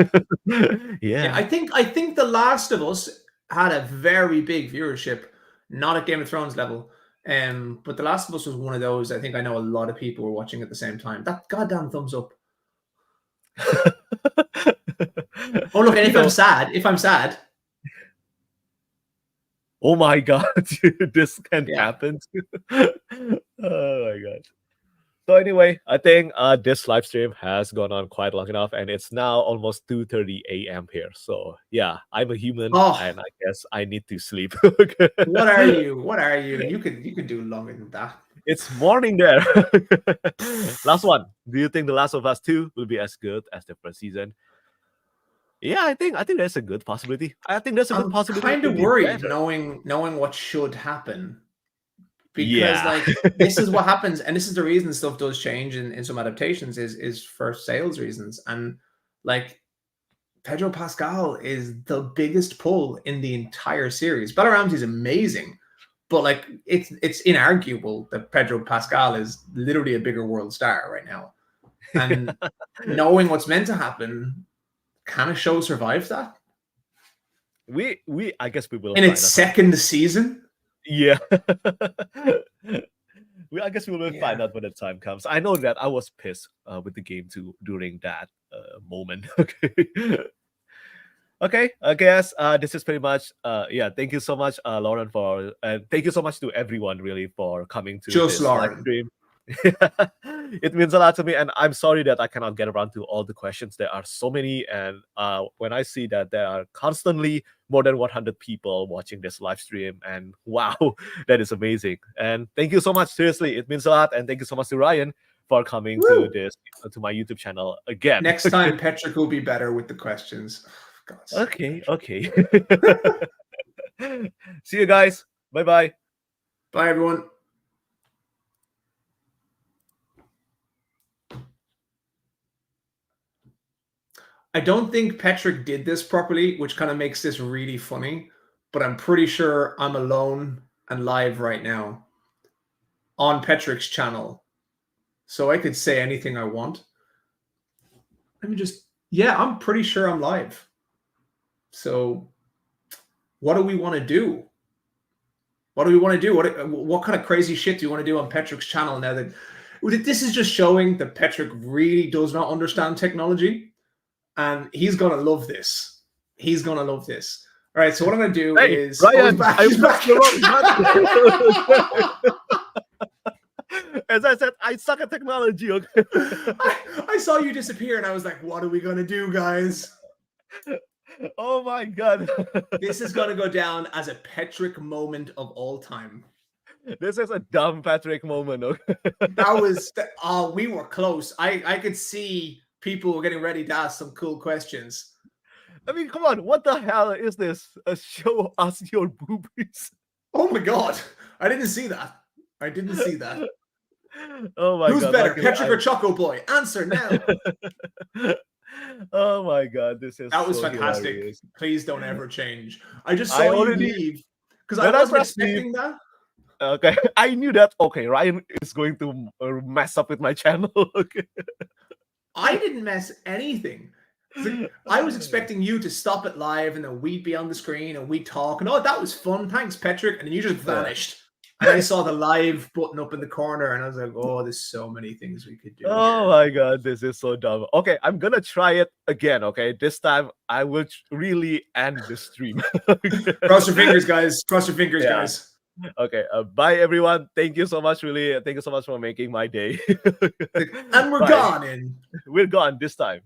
I think The Last of Us had a very big viewership, not at Game of Thrones level, but The Last of Us was one of those. I think I know a lot of people were watching at the same time. That goddamn thumbs up. Oh look, and if I'm sad. Oh my god, this can happen. Oh my god. So anyway, I think this live stream has gone on quite long enough, and it's now almost 2:30 a.m. here. So yeah, I'm a human, and I guess I need to sleep. What are you? You could do longer than that. It's morning there. Last one. Do you think The Last of Us 2 will be as good as the first season? Yeah, I think there's a good possibility. I think there's a good possibility. I'm kind of worried knowing what should happen. Because like this is what happens, and this is the reason stuff does change in some adaptations is for sales reasons. And like Pedro Pascal is the biggest pull in the entire series. Bella Ramsey's amazing, but like it's inarguable that Pedro Pascal is literally a bigger world star right now. And knowing what's meant to happen, can a show survive that? I guess we will in its second season. Yeah. I guess we will find out when the time comes. I know that I was pissed with the game too during that moment. Okay, I guess this is pretty much thank you so much, Lauren, for and thank you so much to everyone really for coming to Just this Lauren. live stream. It means a lot to me, and I'm sorry that I cannot get around to all the questions. There are so many, and when I see that there are constantly more than 100 people watching this live stream, and wow, that is amazing. And thank you so much. Seriously, it means a lot, and thank you so much to Ryan for coming to my YouTube channel again. Next time, Petrik will be better with the questions. Okay. See you guys. Bye. Bye, everyone. I don't think Petrik did this properly, which kind of makes this really funny, but I'm pretty sure I'm alone and live right now on Petrik's channel. So I could say anything I want. Let me just, I'm pretty sure I'm live. So what do we want to do? What do we want to do? What kind of crazy shit do you want to do on Petrik's channel now that this is just showing that Petrik really does not understand technology? And he's going to love this. He's going to love this. All right, so what I'm going to do is... Ryan, as I said, I suck at technology. Okay? I saw you disappear, and I was like, what are we going to do, guys? Oh, my God. This is going to go down as a Petrik moment of all time. This is a dumb Petrik moment. Okay? That was... we were close. I could see... people were getting ready to ask some cool questions. I mean, come on. What the hell is this? Show us your boobies. Oh, my God. I didn't see that. Oh, my God. Who's better, Petrik or Choco Boy? Answer now. Oh, my God. That was fantastic. Hilarious. Please don't ever change. I just saw you leave. Because I wasn't expecting that. Okay. I knew that. Okay, Ryan is going to mess up with my channel. Okay. I didn't mess anything. I was expecting you to stop it live and then we'd be on the screen and we'd talk and that was fun. Thanks, Petrik. And then you just vanished. And I saw the live button up in the corner and I was like, oh, there's so many things we could do. Oh my God, this is so dumb. Okay, I'm gonna try it again. Okay, this time I will really end the stream. Cross your fingers, guys. Cross your fingers, guys. Okay, bye everyone. Thank you so much, really. Thank you so much for making my day. And we're gone. We're gone this time.